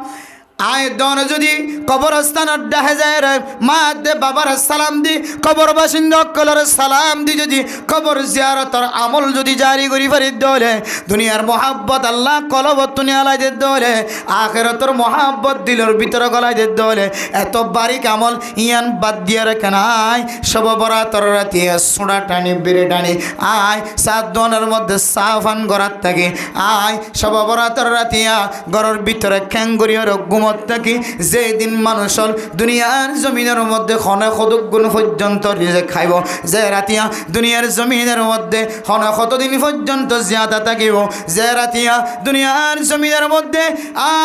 আয় দন যদি কবরস্থানের ডাহে যায় রে মা দে বাবার সালাম দি কবর বাসিন্দা কলর সালাম দি যদি কবর জিয়ারতর আমল যদি জারি করি পারি দলে দুনিয়ার মোহাব্বত আল্লাহ কলবত দুনিয়া লাই দে দলে আখিরাতের মোহাব্বত দিলের ভিতরে গলাই দে দলে এত বারিক আমল ইয়ান বাদ দিয়ে রেখে নাই সব বরাতর রাতি সোনা টানি বেড়ে টানি আয় 7 দনের মধ্যে সাফান গড়াত থাকে আয় সব বরাতর রাতিয়া গড়ের ভিতরে খ্যাঙ্গুরিয়ার থাকি যেদিন মানুষ দুনিয়ার জমিনের মধ্যে খনে কতক গুণ পর্যন্ত নিজে খাইব যে রাতিয়া দুনিয়ার জমিনের মধ্যে খনে কতদিন পর্যন্ত জিয়াদা থাকিব যে রাতিয়া দুনিয়ার জমিনের মধ্যে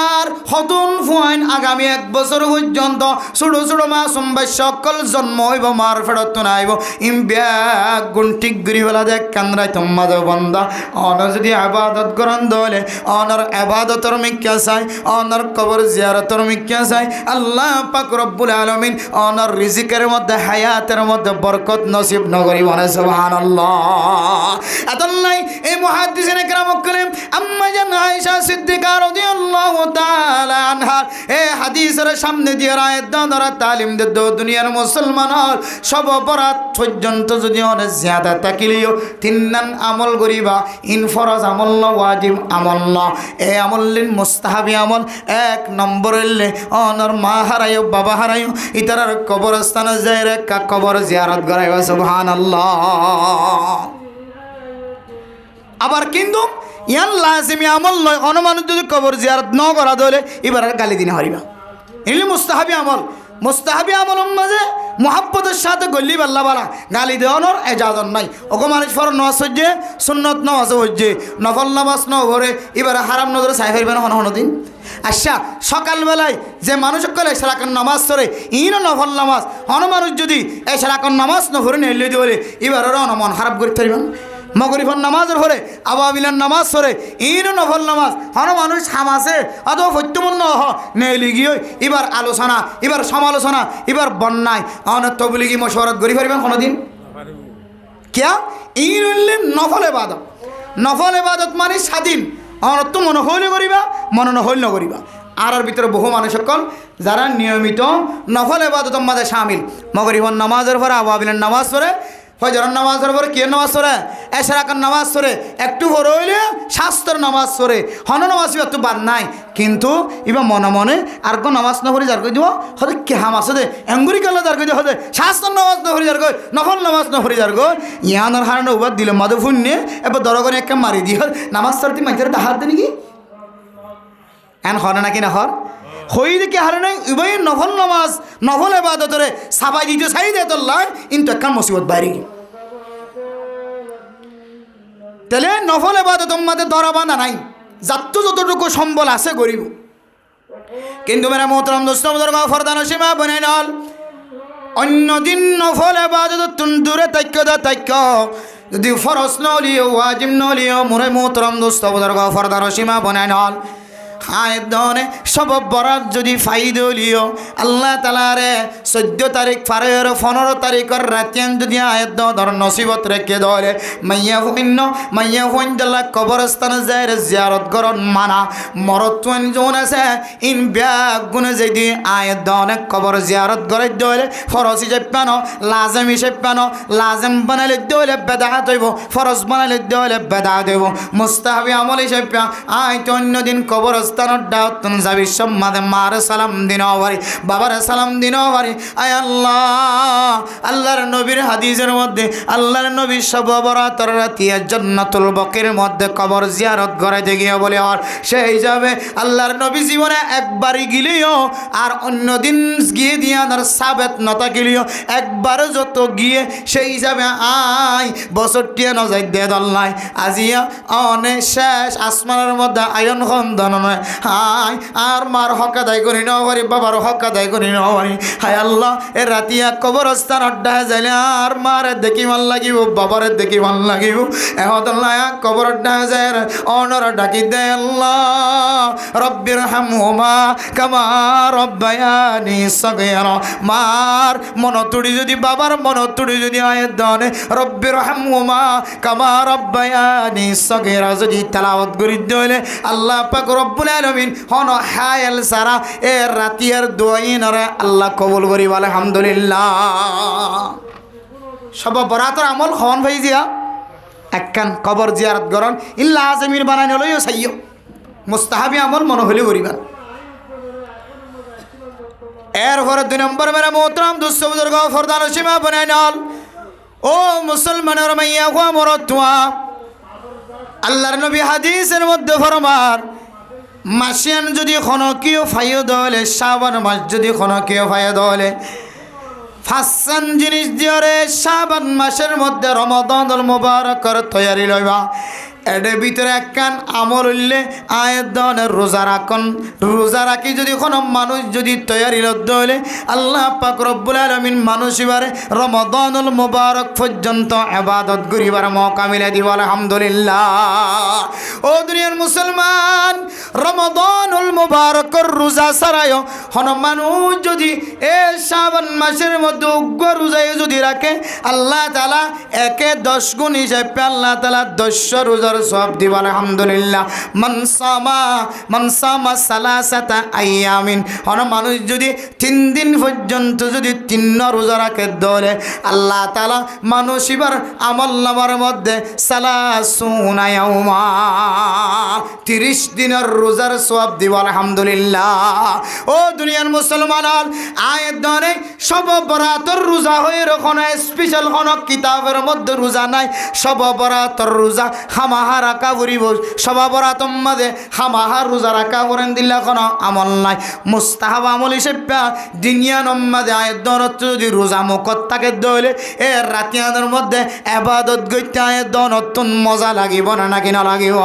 আর হতুন ফুয়াইন আগামী 1 বছর পর্যন্ত ছোট ছোট মাসুম ভাই সকল জন্ম হইব মার ফেরত নাইব ব্যাগ গুণ ঠিক গরি বেলা দেখ কান্দ্রাই তোমাদ বন্দা অনর যদি আবাদত করেন দলে অনর আবাদতর মিক্কা চাই অনর কবর জিয়ারতর মিক্কা চাই আল্লাহ পাক রব্বুল আলামিন অনর রিজিকের মধ্যে হায়াতের মধ্যে বরকত নসিব নগরী বনে সুবহানাল্লাহ আদাল্লাই এই মুহাদ্দিসিনে কেরাম করেন আম্মা জান আয়েশা সিদ্দিকা রাদিয়াল্লাহু তাআলা আনহা এই হাদিসের সামনে দিয়ে আয়াত দ্বারা তালিম দে দুনিয়ার মুসলমান সব অপরাধ পর্যন্ত যদি অনেক জিয়াদা তাকিলিও 3 নাম আমল করিবা ইন ফরজ আমল না ওয়াজিব আমল না এই আমলিন মুস্তাহাবি আমল 1 নম্বরের অনর মা হারাইও বাবা হারাইও ইতারার কবরস্থানে যায় রে কবর জিয়ারত করাইবা সুবহানাল্লাহ আবার কিন্তু ইয়ান লাজিমি আমল নয় অনুমান যদি কবর জিয়ারত ন করা দলে এবার গালি দিন হারিবা এলি মুস্তাহাবি আমল মুস্তাহাবি আমলের মাঝে মোহাব্বতের সাথে গল্লি বাল্লা বালা গালি দেওয়ানোর এজাজত নাই। ওকে মানুষ ফর নামাজ হচ্ছে, সুন্নত নামাজ হচ্ছে, নফল নামাজ ন ভরে এবারে হারাম নজরে চাই ফেলবে না হন দিন। আচ্ছা, সকালবেলায় যে মানুষ সকলে এসারাকার নামাজ ধরে ইনও নফল নামাজ, হন মানুষ যদি এসারাকার নামাজ ন ভরে নেলে দিয়ে এবার মন খারাপ করে থাকবেন। মগরিফর নামাজের হরে আবাবিলার নামাজ ধরে ইনও নফল নামাজ, হন মানুষ হামাসে অথবা সত্যমূন্য নেলি গিয়ে এবার আলোচনা, এবার সমালোচনা, এবার বন্যায় অনেক তবলিগি মশওয়ারাত করি পারিবেন কোনোদিন কিয়া? ইন হইলেন নফল ইবাদত। নফল ইবাদত মানে স্বাধীন, অনত মনে হইলে করিবা, মনে নহইল নকরিবা। আর ভিতরে বহু মানুষ সকল যারা নিয়মিত নফল ইবাদতের মাঝে শামিল, মগরিবর নামাজের পরে আবাবিলের নামাজ পড়ে, ফজরের নামাজের পরে কে নামাজ পড়ে, এশরাকের নামাজ পড়ে, একটু বড় হইলে শাস্ত্রের নামাজ পড়ে, হন নামাজ একটু বাদ নাই, কিন্তু এবার মনে মনে আর কোন নামাজ না পড়ি যার কই দিব হতে কে হামাস দে এঙ্গুরি কালে যার কই দিব হতে শাস্ত্রের নামাজ না পড়ি যার কই, নফল নামাজ না পড়ি যার কই, ইয়ানোর হারানো উবাদ দিলে মাদু ফুন্নে এবার দরগনে একটা মারি দিয়ে নামাজ পড়তে মাইতে হাত দে নাকি এন হরে নাকি না হর হই দেখে হারে নাই উভয় নফল নামাজ নফল ইবাদতরে সাবাই দিতে চাই দে তোর লাই কিন্তু একটা মুসিবত বাইরে গিয়ে তাহলে নফল ইবাদতের মধ্যে ধরা বাঁধা নাই, যাত্তু যতটুকু সম্বল আছে গরিব। কিন্তু মেরা মোহতরম দোস্ত ফরদান সীমা বনাই নল অন্যদিন নফল ইবাদত দূরে তাক্য যদি ফরজ নলিও ওয়াজিব নলিও মোরে মোহতরম দোস্ত ফরদান সীমা বনাই নল আয়ের দনে সব বরাত যদি ফাইদলিও আল্লাহ তালারে 14 তারিখ ফারের 15 তারিখের রাতিয়ান যদি আয়ের ধর নসিবত রেখে দলে মাইয়া হইন্দলা কবরস্থান যায় জিয়ারত করন মানা মরত্বন জোন আছে ইন ব্যাগ গুনে যদি আয়ের দনে কবর জিয়ারত করে দলে ফরজ হিসেবে পানো লাজম হিসেবে পানো লাজম বানালে দলে বেদাত হইব, ফরজ বানালে দলে বেদাত হইব, মুস্তাহাবি আমল হিসেবে আয় তো অন্যদিন কবর দাওতন যাবি সম্মাদে মার সালাম দিন বাড়ি বাবার সালাম দিন বাড়ি। আয় আল্লাহ, আল্লাহর নবীর হাদিসের মধ্যে আল্লাহর নবী সব বরাতর রাতিয়া জান্নাতুল বকির মধ্যে কবর জিয়ারত করাইতে গিয়ে বলে আর সেই যাবে আল্লাহর নবী জীবনে একবারই গিলিও আর অন্যদিন গিয়ে দিয়া তার সাবেত নতা গিলিও একবার যত গিয়ে সেই যাবে আয় বছরটিয়া নজাই দে দল্লাই আজিয়া অনেক শেষ আসমানের মধ্যে আয়ন খন্দন নয় হাই আর মার হক আদায় করি ন পারি, বাবার হক আদায় করি ন পারি। হায় আল্লাহ, এ রাতিয়া কবরস্থান অড্ডায় যাইলে আর মারে দেখি ভাল লাগিব, বাবারে দেখি ভাল লাগিব, এহতল্লাহ কবর অড্ডায় যায় অনর ডাকি দে আল্লাহ রব্বির হামহুমা কামা রব্বায়ানি সগীরা। মার মনতুড়ি যদি বাবার মনতুড়ি যদি আয়ের দনে রব্বির হামহুমা কামা রব্বায়ানি সগীরা যদি তেলাওয়াত করি দিলে আল্লাহ পাক রব্বুল আলামিন হন হায়াল সারা এ রাতিয়ার দোয়াইনরে আল্লাহ কবুল করি বলে আলহামদুলিল্লাহ। সব বরাতর আমল হন ভাই জিয়া একখান কবর জিয়ারত করন ইল্লা আজমির বানাই নলইও চাইও মুস্তাহাবি আমল মনে হলে করিবার। এরপরে 2 নম্বর মেরা মোহতরম দুস্থ বুজুর্গ ফরদান সীমা বানাই নল ও মুসলমানের মাইয়া হুয়া মরতুয়া আল্লাহর নবী হাদিসের মধ্যে ফরমার মাসিয়ান যদি খনকিও ফাইও দলে শাবান মাস যদি খনকিও ফাইও দলে ফাসান জিনিস দিয়রে শাবান মাসের মধ্যে রমাদানুল মুবারকর তৈয়ারি লইবা। এর ভিতরে একখান আমল হইলে আয়ের ধরনের রোজা রাখুন, রোজা রাখি যদি কোনো মানুষ যদি তৈয়ারি লদ্দ হইলে আল্লাহ পাক রব্বুল আলামিন মানুষ এবারে রমাদানুল মুবারক পর্যন্ত ইবাদত করিবার মওকা মিলে দিব আলহামদুলিল্লাহ। ও দুনিয়ার মুসলমান, রমাদানুল মুবারকর রোজা ছাড়াও কোনো মানুষ যদি এ শাবান মাসের মধ্যে উগ্র রোজায় যদি রাখে আল্লাহ তাআলা 10 গুণ হিসাবে আল্লাহ তাআলা 10 রোজার সব দিব আলহামদুলিল্লাহ। মান সামা সালাসাতা আইয়ামিন, হন মানুষ যদি 3 দিন পর্যন্ত যদি 3 রোজা রাখে দলে আল্লাহ তাআলা মানুষ এবার আমলনামার মধ্যে সালাসুনা ইয়াউমা 30 দিনের রোজার সওয়াব দিব আলহামদুলিল্লাহ। ও দুনিয়ার মুসলমান, আয়ের ধরে সব বরাতর রোজা হয়ে কোনো স্পেশাল কোনো কিতাবের মধ্যে রোজা নাই, সব বরাতর রোজা হামাহা রাখা ফুরিব সবাবরাতম মাঝে হামাহা রোজা রাখা করেন দিল্লা কোনো আমল নাই মুস্তাহাব আমল হিসেবে দিনিয়ানম মাঝে আয়ের দনত যদি রোজা মুখত থাকে দলে এ রাতিয়াদের মধ্যে এবাদত গইতে আয়ের দনতুন মজা লাগিব না নাকি না লাগিব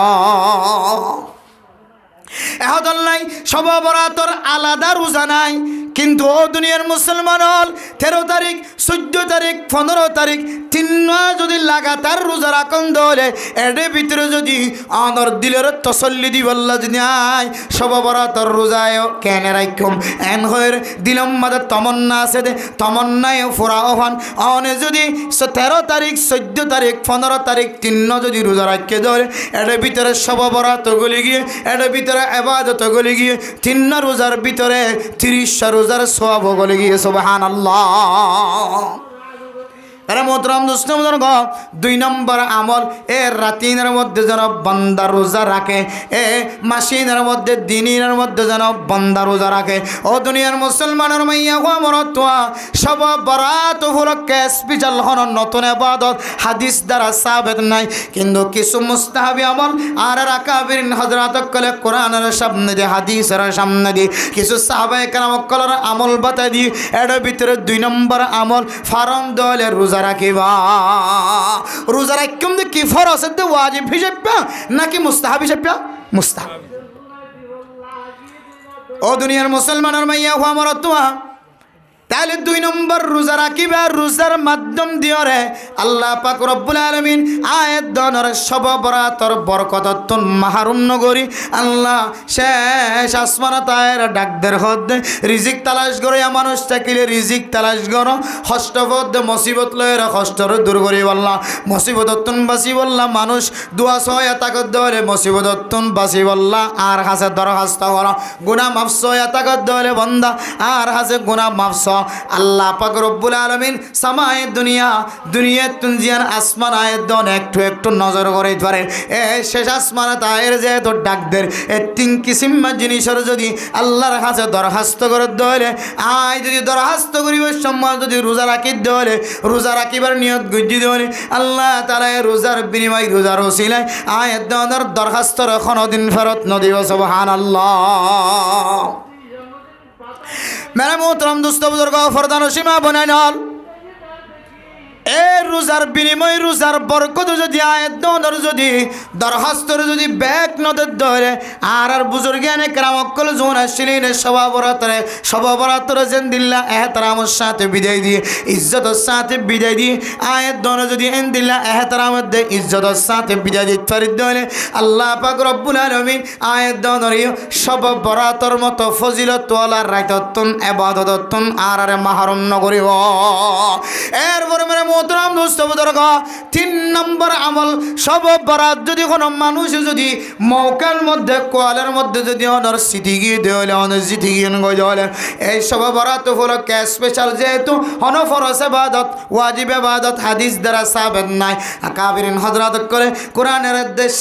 এহদল নাই সবাবরাতর আলাদা রোজা নাই কিন্তু ও দুনিয়ার মুসলমান হল 13 তারিখ 14 তারিখ 15 তারিখ 3 মাস যদি লাগাতার রোজা রাখুন দলে এর ভিতরে যদি আনর দিলের তসল্লি দিবল্লা যদি আয় সবাবরাতর রোজায় কেন রাখুম এন হয়ের দিলম মাদের তমন্না আছে দে তমন্নায় ফুরা হন অনে যদি 13 তারিখ 14 তারিখ 15 তারিখ 3 যদি রোজা রাখে দলে এর ভিতরে সবাবরাত গলি গিয়ে এর ভিতরে ইবাদত গলি গিয়ে 3 রোজার ভিতরে 30 রোজার সওয়াব গলি গিয়ে সুবহানাল্লাহ এরা মোহতরম দুষ্টম গ 2 নম্বর আমল এ রাতিনের মধ্যে যেন বান্দা রোজা রাখে এ মাসিনের মধ্যে দিনের মধ্যে যেন বান্দা রোজা রাখে ও দুনিয়ার মুসলমানের মাইয়া গো মরতোয়া সব বরাত উপলক্ষে স্পেশাল হন নতুন ইবাদত হাদিস দ্বারা সাবিত নাই কিন্তু কিছু মুস্তাহাবি আমল আর আকাবিরিন হযরত কলে কোরআনের সামনে দিয়ে হাদিসের সামনে দিয়ে কিছু সাহাবায়ে কেরাম কলের আমল বাতা দিয়ে এর ভিতরে 2 নম্বর আমল ফারম দলে রোজা রাখিবা রোজা রাখুম যে কি ফরজ আছে ওয়াজিব হিসেবে নাকি মুস্তাহাব হিসেবে মুস্তাহাব ও দুনিয়ার মুসলমানের মাইয়া হওয়া মরতুয়া তাহলে 2 নম্বর রোজা রাখিবা রোজার মাধ্যম দিয়ে রে আল্লাহ পাক রব্বুল আলামিন আয়াত দনর সব বরাতর বরকততুন মাহরুম নগরী আল্লাহ শেষ আসমান তায়ের ডাকদের হদ রিজিক তালাশ করে মানুষ থাকিলে রিজিক তালাশ করো হষ্টপদ মুসিবত লয়ের হষ্টর দূর করি আল্লাহ মুসিবততুন বাসি বললা মানুষ দোয়া সহায় তাকত দলে মুসিবততুন বাসি বললা আর হাসে দরখাস্ত করো গুনাহ মাফ সহায় তাকত দলে বান্দা আর হাসে গুনাহ মাফ আল্লাহ পাক রব্বুল আলামিন সামায়ে দুনিয়া তুনজিয়ান আসমান আয়ের দন একটু একটু নজর করে পারে এ শেষ আসমান তায়ের যে তো ডাকদের এ 3 কিসিম জিনিসের যদি আল্লাহর কাছে দরখাস্ত করে দলে আয় যদি দরখাস্ত করিব সম্মান যদি রোজা রাখি দলে রোজা রাখিবার নিয়ত গুজি দলে আল্লাহ তাআলা রোজার বিনিময় রোজার ওসিলায় আয়ের দনের দরখাস্ত কোনদিন ফেরত নদিব সুবহানাল্লাহ मेरे मोहतरम दोस्तों बुजुर्गों फरदान सीमा बनाए नाल এ রোজার বিনিময় রোজার বরকত যদি আয়াত দনর যদি দরখাস্তর যদি ব্যাক নদের ধরে আর বুজুর্গানে কেরামকল জোন আসছিলেন সবাবরাতরে যেন দিল্লা এহতারামের সাথে বিদায় দিয়ে ইজ্জতের সাথে বিদায় দিয়ে আয়াত দনর যদি এন দিল্লা এহতারামের দে ইজ্জতের সাথে বিদায় দিতে পারি দলে আল্লাহ পাক রব্বুল আলামিন আয়াত দনর সবাবরাতর মতো ফজিলত ওয়ালা রাইততুন ইবাদততুন আর মাহরুম নগরিব এরপরে মেরে মোহতরম দোস্ত বুজুর্গ 3 নম্বর আমল সব বরাত যদি কোনো মানুষ যদি মৌকার মধ্যে কোয়ালের মধ্যে যদি অনর সিটি গিয়ে দেওয়ালে অনর সিটি গিয়ে গলে এই সব বরাত হলো কে স্পেশাল যেহেতু হন ফরজ ইবাদত ওয়াজিব ইবাদত হাদিস দ্বারা সাবিত নাই আকাবিরিন হযরত করে কোরআনের দেশ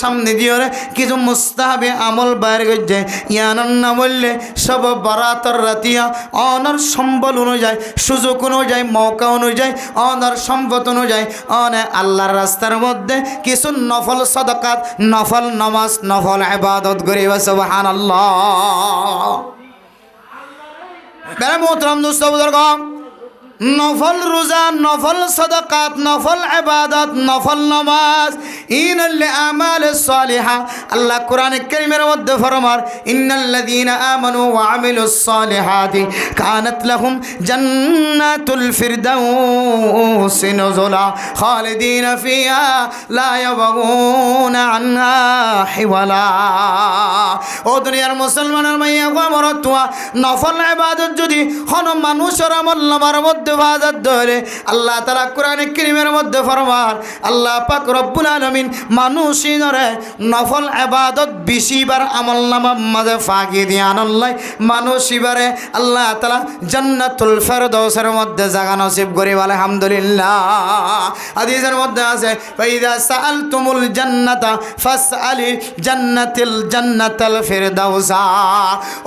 সামনে দিয়ে কিছু মুস্তাহাবি আমল বাইরে গজে ইয়ানন না বললে সব বরাতর রাতিয়া অনর সম্বল অনুযায়ী সুযোগ অনুযায়ী মৌকা অনুযায়ী অনর সম্পদ অনুযায়ী অনে আল্লাহর রাস্তার মধ্যে কিছু নফল সাদাকাত নফল নামাজ নফল ইবাদত করিবা সুবহানাল্লাহ মেরে মোহতরম দোস্ত বুজুর্গ নফল রোজা নফল সাদাকাত নফল ইবাদত নফল নামাজ ইনাল আমাল সালিহা আল্লাহ কোরআন কারীমের মধ্যে ফরমান ইন্নাল্লাযীনা আমানু ওয়া আমিলুস সালিহাতি কানাত লাহুম জান্নাতুল ফিরদাউস নুজুলা খালিদিনা ফিহা লা ইয়াবগুনা আনহা হিওয়ালা ও দুনিয়ার মুসলমানের মাইয়া গো মরতুয়া নফল ইবাদত যদি কোন মানুষের আমল নামার মধ্যে বাজার ধরে আল্লাহ তাআলা কোরআনে কারীমের মধ্যে ফরমান আল্লাহ পাক রব্বুল আলামিন মানুষিনরে নফল ইবাদত বেশিবার আমলনামা মাঝে ফাঁকি দিয়ে আনল্লাই মানুষিবারে আল্লাহ তাআলা জান্নাতুল ফেরদাউসের মধ্যে জায়গা নসিব করি বলে আলহামদুলিল্লাহ হাদিসের মধ্যে আছে ফাইদা সাআলতুমুল জান্নাতা ফাসআলি জান্নাতাল ফেরদাউসা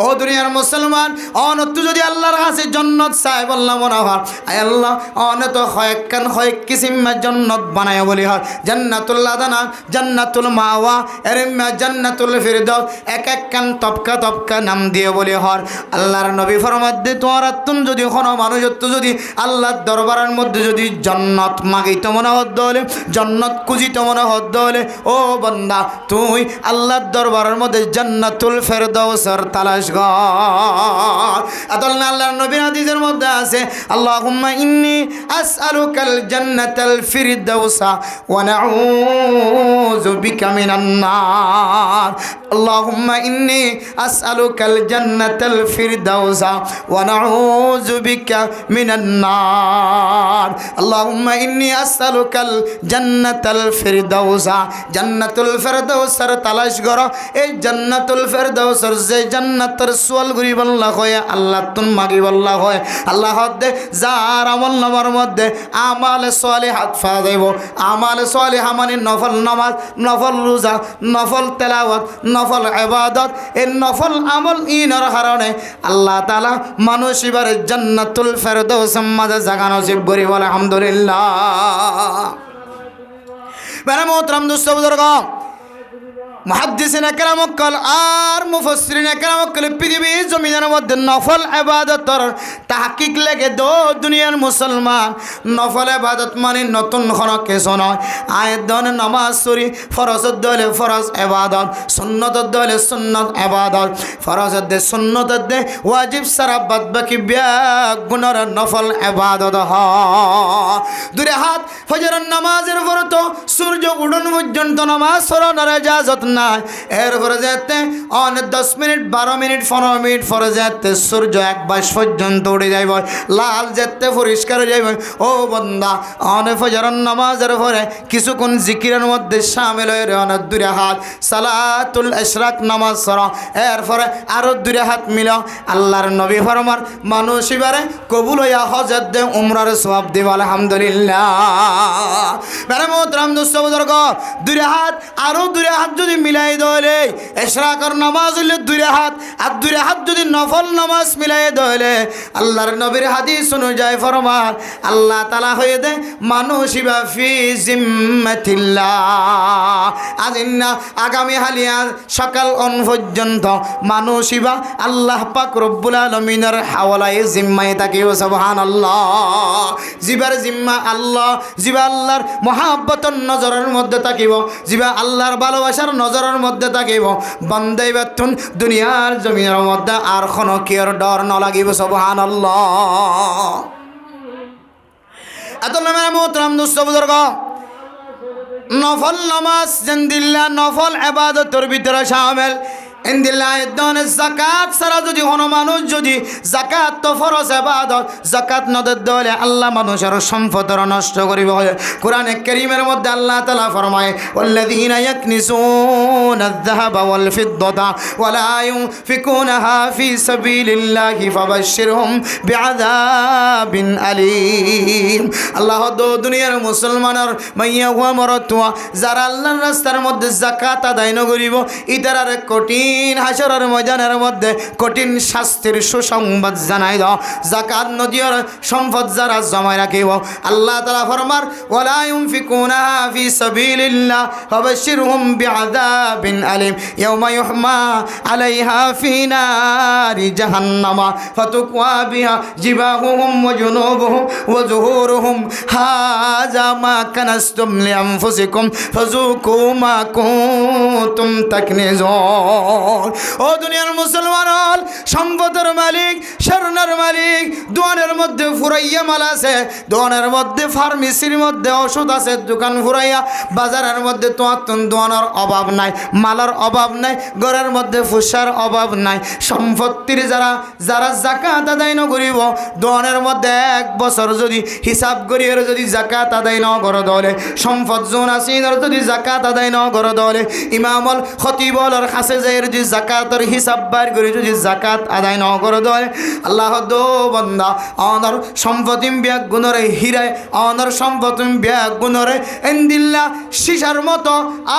ও দুনিয়ার মুসলমান অনত্য যদি আল্লাহর কাছে জান্নাত চাই বললাম মনে হয় আয় আল্লাহ অনত কয়েক কিসিম জান্নাত বানায় বলি হর জান্নাতুল আদনা জান্নাতুল মাওয়া এরমা জান্নাতুল ফিরদাউস এক কান তপকা নাম দিয়ে বলি হর আল্লাহর নবী ফরমাদ্দে তোরা তুন যদি কোনো মানুষ যদি আল্লাহর দরবারের মধ্যে যদি জান্নাত মাগিতে মনে হদ হলে জান্নাত খুঁজিতে মনে হদ হলে ও বান্দা তুই আল্লাহর দরবারের মধ্যে জান্নাতুল ফিরদাউসের তালাশ কর আদল্লা আল্লাহর নবীর হাদিসের মধ্যে আছে আল্লাহুম্মা ইন্নী আসআলুকাল জান্নাতাল ফিরদাউসা ওয়া নাউযু বিকা মিনান নার আল্লাহুম্মা ইন্নী আসআলুকাল জান্নাতাল ফিরদাউসা ওয়া নাউযু বিকা মিনান নার আল্লাহুম্মা ইন্নী আসআলুকাল জান্নাতাল ফিরদাউসা জান্নাতুল ফিরদাউসের তালাশ করো এই জান্নাতুল ফিরদাউসের যে জান্নাতের সোয়াল করিব আল্লাহ হয় আল্লাহ তুন মাগিব আল্লাহ হয় আল্লাহ দে যার আমল নামার মধ্যে আমালে সালিহাত ফাযাইব আমালে সালিহা মানে নফল নামাজ নফল রোজা নফল তেলাওয়াত নফল ইবাদত এই নফল আমল ইনার কারণে আল্লাহ তাআলা মানুষ এবারে জান্নাতুল ফিরদাউসের মাঝে জায়গা নসিব করিব আলহামদুলিল্লাহ মেরে মোহতরম দোস্ত বুজুর্গ মুহাদ্দিসিন کرام কল আর মুফাসসিরিন کرام কল পৃথিবী জমিনের মধ্যে নফল ইবাদতের তাহকিক লাগে দো দুনিয়ার মুসলমান নফল ইবাদত মানে নতুন কোনো কিছু নয় আয়াত দনে নামাজ সরি ফরজ দলে ফরজ ইবাদত সুন্নত দলে সুন্নত ইবাদত ফরজ দে সুন্নত দে ওয়াজিব সারা বাদ বাকি বিয়া গুনার নফল ইবাদত হ দুরে হাত ফজরের নামাজের পর তো সূর্য উঠন পর্যন্ত নামাজ পড়ার ইজাজত নাই এরপরে যেতে অনেক 10 মিনিট 12 মিনিট 15 মিনিট পরে যেতে সূর্য এক বাস পর্যন্ত উঠে যাইব লাল যেতে পরিষ্কার হয়ে যাইব ও বান্দা অনেক ফজরের নামাজের পরে কিছুক্ষণ জিকিরের মধ্যে শামিল হয়ে অনেক দুরে হাত সালাতুল ইশরাক নামাজ পড়া এরপরে আরো দুরে হাত মিলাও আল্লাহর নবী ফরমান মানুষ এবারে কবুল হইয়া হজত দে উমরার সওয়াব দিব আলহামদুলিল্লাহ মেরে মোহতরম দোস্ত বুজুর্গ দুরে হাত আরো দুরে হাত যদি মিলাই দলে ইশরাকের নামাজ হইলে দুরে হাত আর দুরে হাত যদি নফল নামাজ মিলাই দলে আল্লাহর নবীর হাদিস অনুযায়ী ফরমান আল্লাহ তাআলা হয়ে দে মানুষ ইবা ফি জিম্মাতিল্লাহ আজিনা আগামী হালিয়া সকাল অন পর্যন্ত মানুষ ইবা আল্লাহ পাক রব্বুল আলামিনের হাওলায় জিম্মায় থাকিও সুবহানাল্লাহ জিবার জিম্মা আল্লাহ জিবা আল্লাহর মহাব্বতের নজরের মধ্যে থাকিব জিবা আল্লাহর ভালোবাসার নজরের মধ্যে থাকিব বান্দাই বাতুন দুনিয়ার জমিনের মধ্যে আর কোনো কিয়র ডর ন লাগিব সুবহানাল্লাহ এত নামে মোহতরম দোস্ত বুজুর্গ নফল নামাজ জিন্দিল্লা নফল ইবাদতের ভিতরে শামিল ইনদিল্লাহ দন যাকাত সারা যদি কোনো মানুষ যদি যাকাত তো ফরজ ইবাদত যাকাত নদের দলে আল্লাহ মানুষের সম্পদ নষ্ট করিব কোরআনে কারীমের মধ্যে আল্লাহ তাআলা ফরমায় ওয়াল্লাযীনা ইয়াকনিসুনা আয-যাহাবা ওয়াল ফিদ্দাতা ওয়া লা ইউনফিকুনাহা ফি সাবিলিল্লাহি ফাবাশশিরহুম বিআযাবিন আলীম আল্লাহ দুনিয়ার মুসলমানের মাইয়া ওয়া মরাতুয়া যারা আল্লাহর রাস্তার মধ্যে যাকাত আদায় ন করিব ইতার কঠিন হাসরের ময়দানের মধ্যে কঠিন শাস্তির সুসংবাদ জানাই দাও যাকাত নদীর সম্পদ যারা জমায় রাখিব আল্লাহ তাআলা ফরমার ওয়ালা ইউনফিকুনাহা ফি সাবিলিল্লাহ ফাবাশশিরহুম বিআযাবিন আলীম ইয়াওমা ইউহমা আলাইহা ফি নারি জাহান্নামা ফাতুকওয়া বিহা জিবাহুহুম ওয়া জুনুবুহুম ওয়া যুহুরুহুম হাযা মা কানাসতুম লিআনফুসিকুম ফাযুকু মা কুনতুম তাকনিজুন ও দুনিয়ার মুসলমান সম্পদের মালিক স্বর্ণের মালিক দোকানের মধ্যে ফুরাইয়া মাল আছে দোকানের মধ্যে ফার্মেসির মধ্যে ওষুধ আছে দোকান ফুরাইয়া বাজারের মধ্যে তোমার দোকানের অভাব নাই মালের অভাব নাই ঘরের মধ্যে ফুসার অভাব নাই সম্পত্তির যারা যারা যাকাত আদায় ন করিব দোকানের মধ্যে এক বছর যদি হিসাব করিয়ে যদি যাকাত আদায় ন করে দলে সম্পদ জোন আছে যদি যাকাত আদায় ন করে দলে ইমামল খতিবলের কাছে যায় যদি জাকাতের হিসাব বাইর করে যদি জাকাত আদায় ন করে দেয় আল্লাহ দো বন্দা অনর সম্পত্তি ব্যাগ গুণরে হিরায় অনর সম্পত্তি ব্যাগ গুণরে এন্দিল্লা শিশার মতো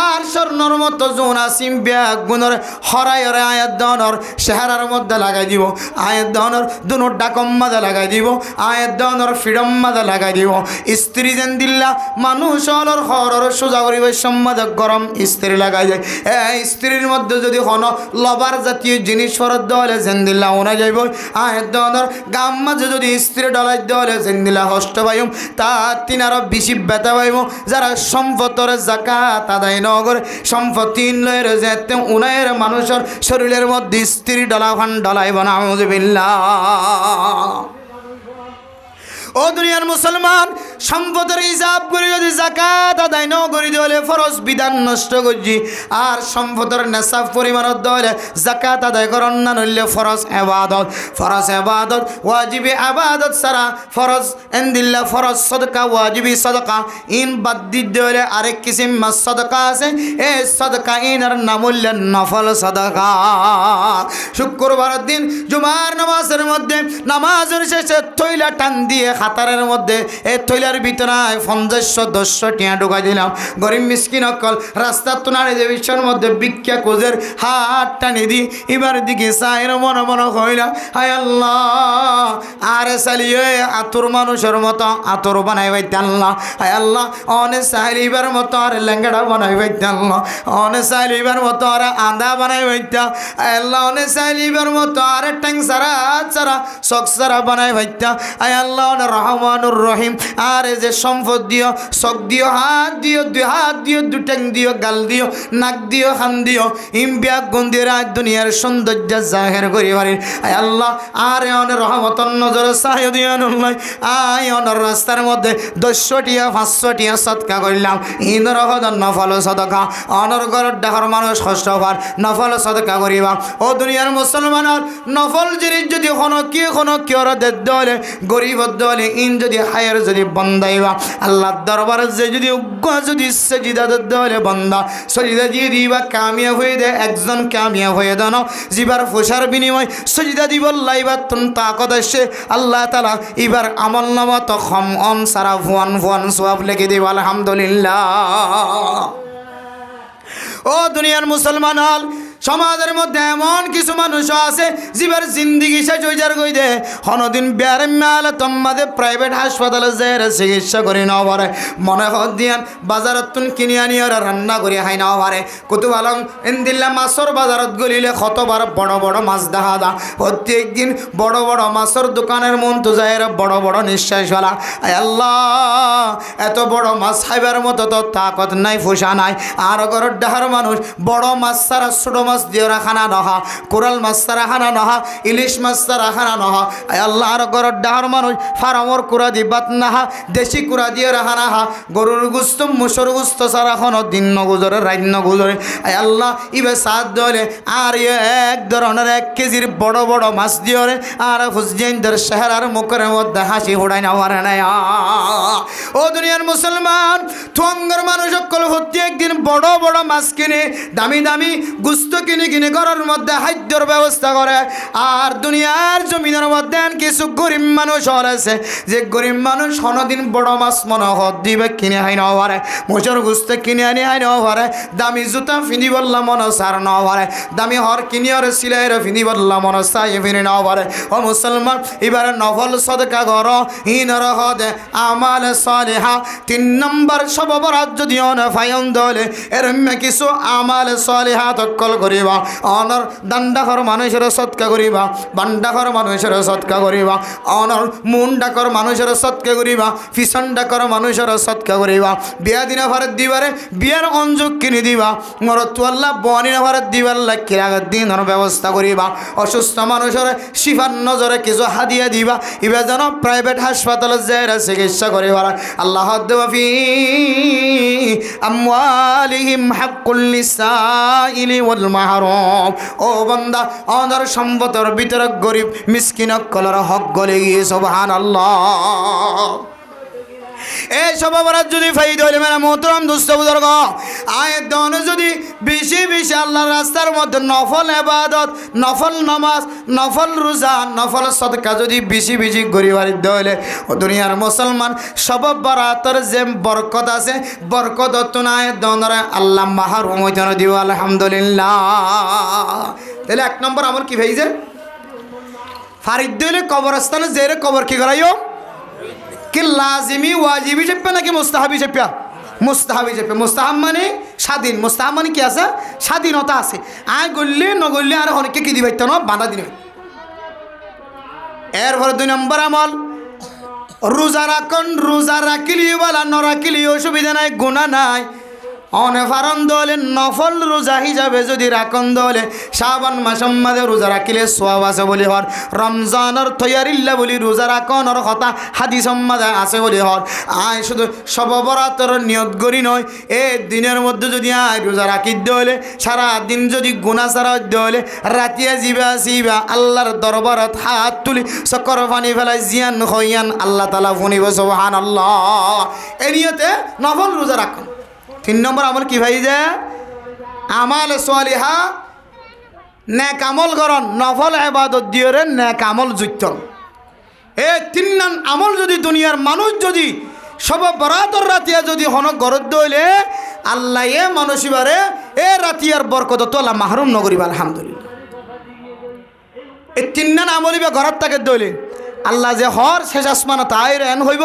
আর স্বর্ণর মতো জোনাসিম ব্যাগ গুণরে হরাই হরে আয়াত দনর চেহারার মধ্যে লাগাই দিব আয়াত দনর দুনো ডাকম মাঝে লাগাই দিব আয়াত দনর ফিডম মাঝে লাগাই দিব স্ত্রী যেন দিল্লা মানুষ অলর হরর সোজা করিবে সম্মাদে গরম স্ত্রী লাগাই যায় এই স্ত্রীর মধ্যে যদি হন লবার জাতীয় জিনিস ফরত দেওয়ালে যেন দিল্লা ওনা যাইব আয়াত দনর গাম মাঝে যদি স্ত্রী ডলাই দেওয়ালে যেন দিল্লা হষ্ট পাইম তা তিন আরো বেশি ব্যথা পাইব যারা সম্পদের জাকাত আদায় ন করে সম্পত্তি লয়ের যেতে উনায়ের মানুষের শরীরের মধ্যে স্ত্রী ডলা খান ডলাইব না আউযুবিল্লাহ ও দুনিয়ার মুসলমান সম্পদের হিসাব করে যদি জাকাত আদায় ন করি দিলে ফরজ বিধান নষ্ট করছি আর সম্পদের নেশাব পরিমাণত দিলে জাকাত আদায় করন না নইলে ফরজ এবাদত ওয়াজিবি আবাদত সারা ফরজ এন্দিল্লা ফরজ সদকা ওয়াজিবি সদকা ইন বাদ দিলে আরেক কিসিম সদকা আছে এই সদকা ইনার নাম হইল নফল সদকা শুক্রবারের দিন জুমার নামাজের মধ্যে নামাজের শেষে থইলা টান দিয়ে খাতারের মধ্যে এই থইলার ভিতরে ৫০-১০০ টিয়া ঢুকাই দিলাম গরিব মিসকিন অকল রাস্তার তোনারে যে বিশ্বের মধ্যে ভিক্ষা কোজের হাত টানি দি এবার দিকে চাইর মনে মনে হইলাম হায় আল্লাহ আরে চালিয়ে আতুর মানুষের মতো আতুর বানাই বাইতে আল্লাহ হায় আল্লাহ অনে চাইলিবার মতো আর লেঙ্গড়া বানাই বাইতে আল্লাহ অনে চাইলিবার মতো আর আন্দা বানাই বাইতে আল্লাহ অনে চাইলিবার মতো আর ট্যাং সারা চক সারা বানাই বাইতে হায় আল্লাহ রহমানুর রহিম আর যে সম্পদ দিও চক দিও হাত দিও দুই হাত দিও দু ট্যাং দিও গাল দিও নাক দিও খান দিও ইমবিয়া গন্দির আজ দুনিয়ার সৌন্দর্য জাহের করি পারির আয় আল্লাহ আর অনের রহমতন নজর চাহিও দিও নয় আয় অনর রাস্তার মধ্যে ১০০টিয়া ৫০০টিয়া সৎকা করলাম ইন্দর হদন নফল সদকা অনর ঘর ডাকর মানুষ কষ্ট হবার নফল সদকা করিবা ও দুনিয়ার মুসলমানের নফল জিনিস যদি কোনো কিয়র দলে গরিব দলে ইন যদি হায়ের যদি বন্দাইবা আল্লাহর দরবার যে যদি যদি সেজিদা দলে বন্দা সজিদা দিয়ে দিবা কামিয়া হয়ে দে একজন কামিয়া হয়ে দেন জিবার ফুসার বিনিময় সজিদা দিব লাইবা তুন তাকত আসে আল্লাহ তাআলা এবার আমল নামা তো খম অন সারা ভুয়ান সওয়াব লিখে দিব আলহামদুলিল্লাহ ও দুনিয়ার মুসলমান হল সমাজের মধ্যে এমন কিছু মানুষ আছে জীবের জিন্দিগি শেষ হয়ে যার কই দে হনদিন বেয়ারে মেলে তোমাদে প্রাইভেট হাসপাতালে যায় চিকিৎসা করি না পারে মনে হত দিয়ান বাজারত তুন কিনে আনি আর রান্না করে খাই না পারে কতু ভালো এনদিল্লা মাছর বাজারত গলিলে কতবার বড় বড় মাছ দেখা দা প্রত্যেক দিন বড় বড় মাছের দোকানের মন তো যায় বড় বড় নিঃশ্বাস ফেলা আল্লাহ এত বড় মাছ খাইবার মতো তো তাকত নাই ফুসা নাই আর ঘরের ডাহার মানুষ বড় মাছ ছাড়া ছোট মাছ দিয়ে রাখানা নহা কোরাল মাছ ছাড়া খানা নহা ইলিশ মাছ ছাড়া খানা নহা আল্লাহর ঘরের ডাহার মানুষ ফার্মর কুড়া দি বাত নাহা দেশি কুড়া দিয়ে রাখানা হা গরুর গুস্ত মুসর গুস্ত ছাড়া কোনো দিন নগুজরে রাত নগুজরে আল্লাহ ইবে সাত দলে আর এক ধরনের 1 কেজির বড় বড় মাছ দিয়ে আর হুসজেনদের চেহারার মুখের মধ্যে হাসি উড়াই না পারে না ও দুনিয়ার মুসলমান থঙ্গর মানুষ সকল হত্যি একদিন বড় বড় মাছ কিনে দামি দামি গুস্ত কিনে ঘরের মধ্যে খাদ্যর ব্যবস্থা করে আর দুনিয়ার জমিনের মধ্যে কিছু গরিব মানুষ আছে যে গরিব মানুষ কোনোদিন বড় মাছ মনে হত দিবে কিনে হাই নেওয়া পারে মোচর গুস্ত কিনে আনি হাই নেওয়া পারে দামি জুতা ফিনি বললাম মনে সার নেওয়া পারে দামি হর কিনি আর সিলাইয়ের ফিনি বললাম মনে চাই ফিনি নেওয়া পারে ও মুসলমান এবারে নফল সদকা কর ইনর হদে আমাল সালেহা 3 নম্বর সব বরাত যদি অন ফায়ন দলে এর কিছু আমাল সালেহা তকল করিবা অনর দান্ডাখর মানুষের সৎকা করিবা বান্ডাখর মানুষের সৎকা করিবা অনর মুন ডাকর মানুষের সৎকা করিবা ফিসন ডাকর মানুষের সৎকা করিবা বিয়া দিনা ভারত দিবারে বিয়ার অঞ্জুক কিনে দিবা মরতুয়াল্লাহ বনিনা ভারত দিবার লাগ দিনের ব্যবস্থা করিবা অসুস্থ মানুষের শিফার নজরে কিছু হাদিয়া দিবা এবার যেন প্রাইভেট হাসপাতালে যায় চিকিৎসা করিবা আল্লাহ ফি আমওয়ালিহিম হাক্কুল লিসাইলি ওয়াল মাহরুম ও বান্দা অনার সম্পদের ভিতরে গরিব মিসকিন কলর হক গলে গিয়ে সুবহানাল্লাহ এই শবে বরাত যদি ফাইদা হইলে মেরা মোহতরম দোস্ত বুজুর্গ আয়ের দনে যদি বেশি বেশি আল্লাহর রাস্তার মধ্যে নফল ইবাদত, নফল নামাজ, নফল রোজা, নফল সদকা যদি বেশি বেশি গরিবারি হইলে ও দুনিয়ার মুসলমান শবে বরাতের যে বরকত আছে বরকত তো না আয়ের দনরে আল্লাহ মাহরুম হইতে দিব আলহামদুলিল্লাহ। তাহলে এক নম্বর আমল কি ভাইছে ফারিদ দিলে কবরস্থানে যে কবর কি করাইও কি লাজিমি ওয়াজিবি চেপে নাকি মুস্তাহাবি চেপা? মুস্তাহাবি চেপে। মুস্তাহাব মানে স্বাধীন, মুস্তাহাব মানে কি আছে স্বাধীনতা আছে। আয় গড়লে নগড়লে আর অনেককে কি দিবে না বাধা দিবে। এরপরে 2 নম্বর আমল রোজা রাখুন। রোজা রাখিলিও বলা ন রাখিলিও অসুবিধা নাই, গুনাহ নাই। অনেফারন দলে নফল রোজা হিসাবে যদি রাখুন দলে শাবান মাসের মধ্যে রোজা রাখিলে সওয়াব আছে বলি হর। রমজানের তৈয়ারিল্লা বলি রোজা রাখনের কথা হাদিস মধ্যে আছে বলি হর। আয় শুধু শবে বরাতের নিয়ত করি নয়, এই দিনের মধ্যে যদি আয় রোজা রাখি দলে সারা দিন যদি গুনাহ ছাড়া দলে রাতিয়া জিবা সিবা আল্লাহর দরবারত হাত তুলি চক্কর পানি ফেলাই জিয়ান হইয়ান আল্লাহ তাআলা ফুনিব সুবহানাল্লাহ। এই নিয়তে নফল রোজা রাখুন। 3 নম্বর আমল কি ভাই যে আমাল সালিহা, নেক আমল করন, নফল ইবাদত দিয়রে নেক আমল জুইতন। এই 3 আমল যদি দুনিয়ার মানুষ যদি শবে বরাতের রাতিয়া যদি হন গরত দইলে আল্লাহ এ মানুষিবারে এ রাতিয়ার বরকত তো আল্লাহ মাহরুম নগরিব আলহামদুলিল্লাহ। এই 3 আমলিবা ঘরত তাকে দইলে আল্লাহ যে হর শেষ আসমান তাই রেন হইব।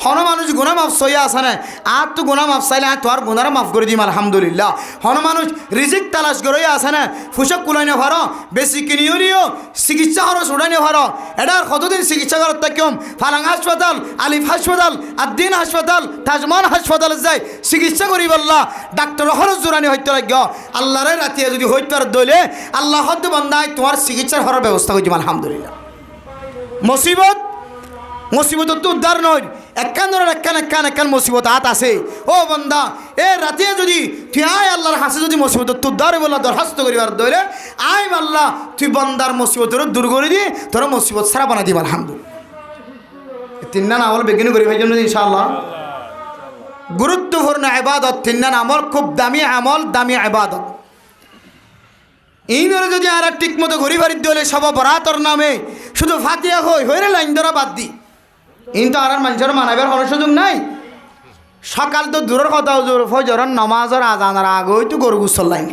হন মানুষ গুনাহ মাফ সইয়া আছে না, আর তো গুনাহ মাফ চাইলে আর তোর গুনাহ মাফ করে দিম আলহামদুলিল্লাহ। হন মানুষ রিজিক তালাশ করে আছে না, ফুসক কুলাইনে ভারো বেশি কিনিও নিও চিকিৎসা খরচ উড়াইনে ভারো। এটার কতদিন চিকিৎসা করার তাকিম ফালাং হাসপাতাল, আলিফ হাসপাতাল, আদ্দিন হাসপাতাল, তাজমান হাসপাতাল যাই চিকিৎসা করি বললা ডাক্তার খরচ জোরানি হইতে লাগ। আল্লাহরে রাতিয়া যদি হইতে আর দইলে আল্লাহ হদ বন্দায় তোমার চিকিৎসার হওয়ার ব্যবস্থা করছিম আলহামদুলিল্লাহ। মুসিবত মুসিবত তো উদ্ধার নয়, একখান ধরেন একখান মুসিবত হাত আছে। ও বন্দা এ রাতে যদি তুই আয় আল্লাহর হাসে যদি মুসিবত তো উদ্ধার বললা দরখাস্ত করিবার দইলে আয় আল্লাহ তুই বন্দার মুসিবতের দূর করে দিয়ে তোর মুসিবত সারা বানাই দিব আলহামদুলিল্লাহ। 3 আমল বেগিন করি ভাই জন্য ইনশাআল্লাহ। গুরুত্বপূর্ণ ইবাদত 3 আমল, খুব দামি আমল, দামি ইবাদত। এইনারে যদি আর ঠিক মতো ঘড়ি বাড়ির দিলে শবে বরাতের নামে শুধু ফাতিহা হইরে লাইন ধরা বাদ দি ইন তো আর মানুষের মানাবার কোনো সুযোগ নাই। সকাল তো দূরের কথা ফজরের নামাজের আজানের আগে তো গরু গুসল লাইন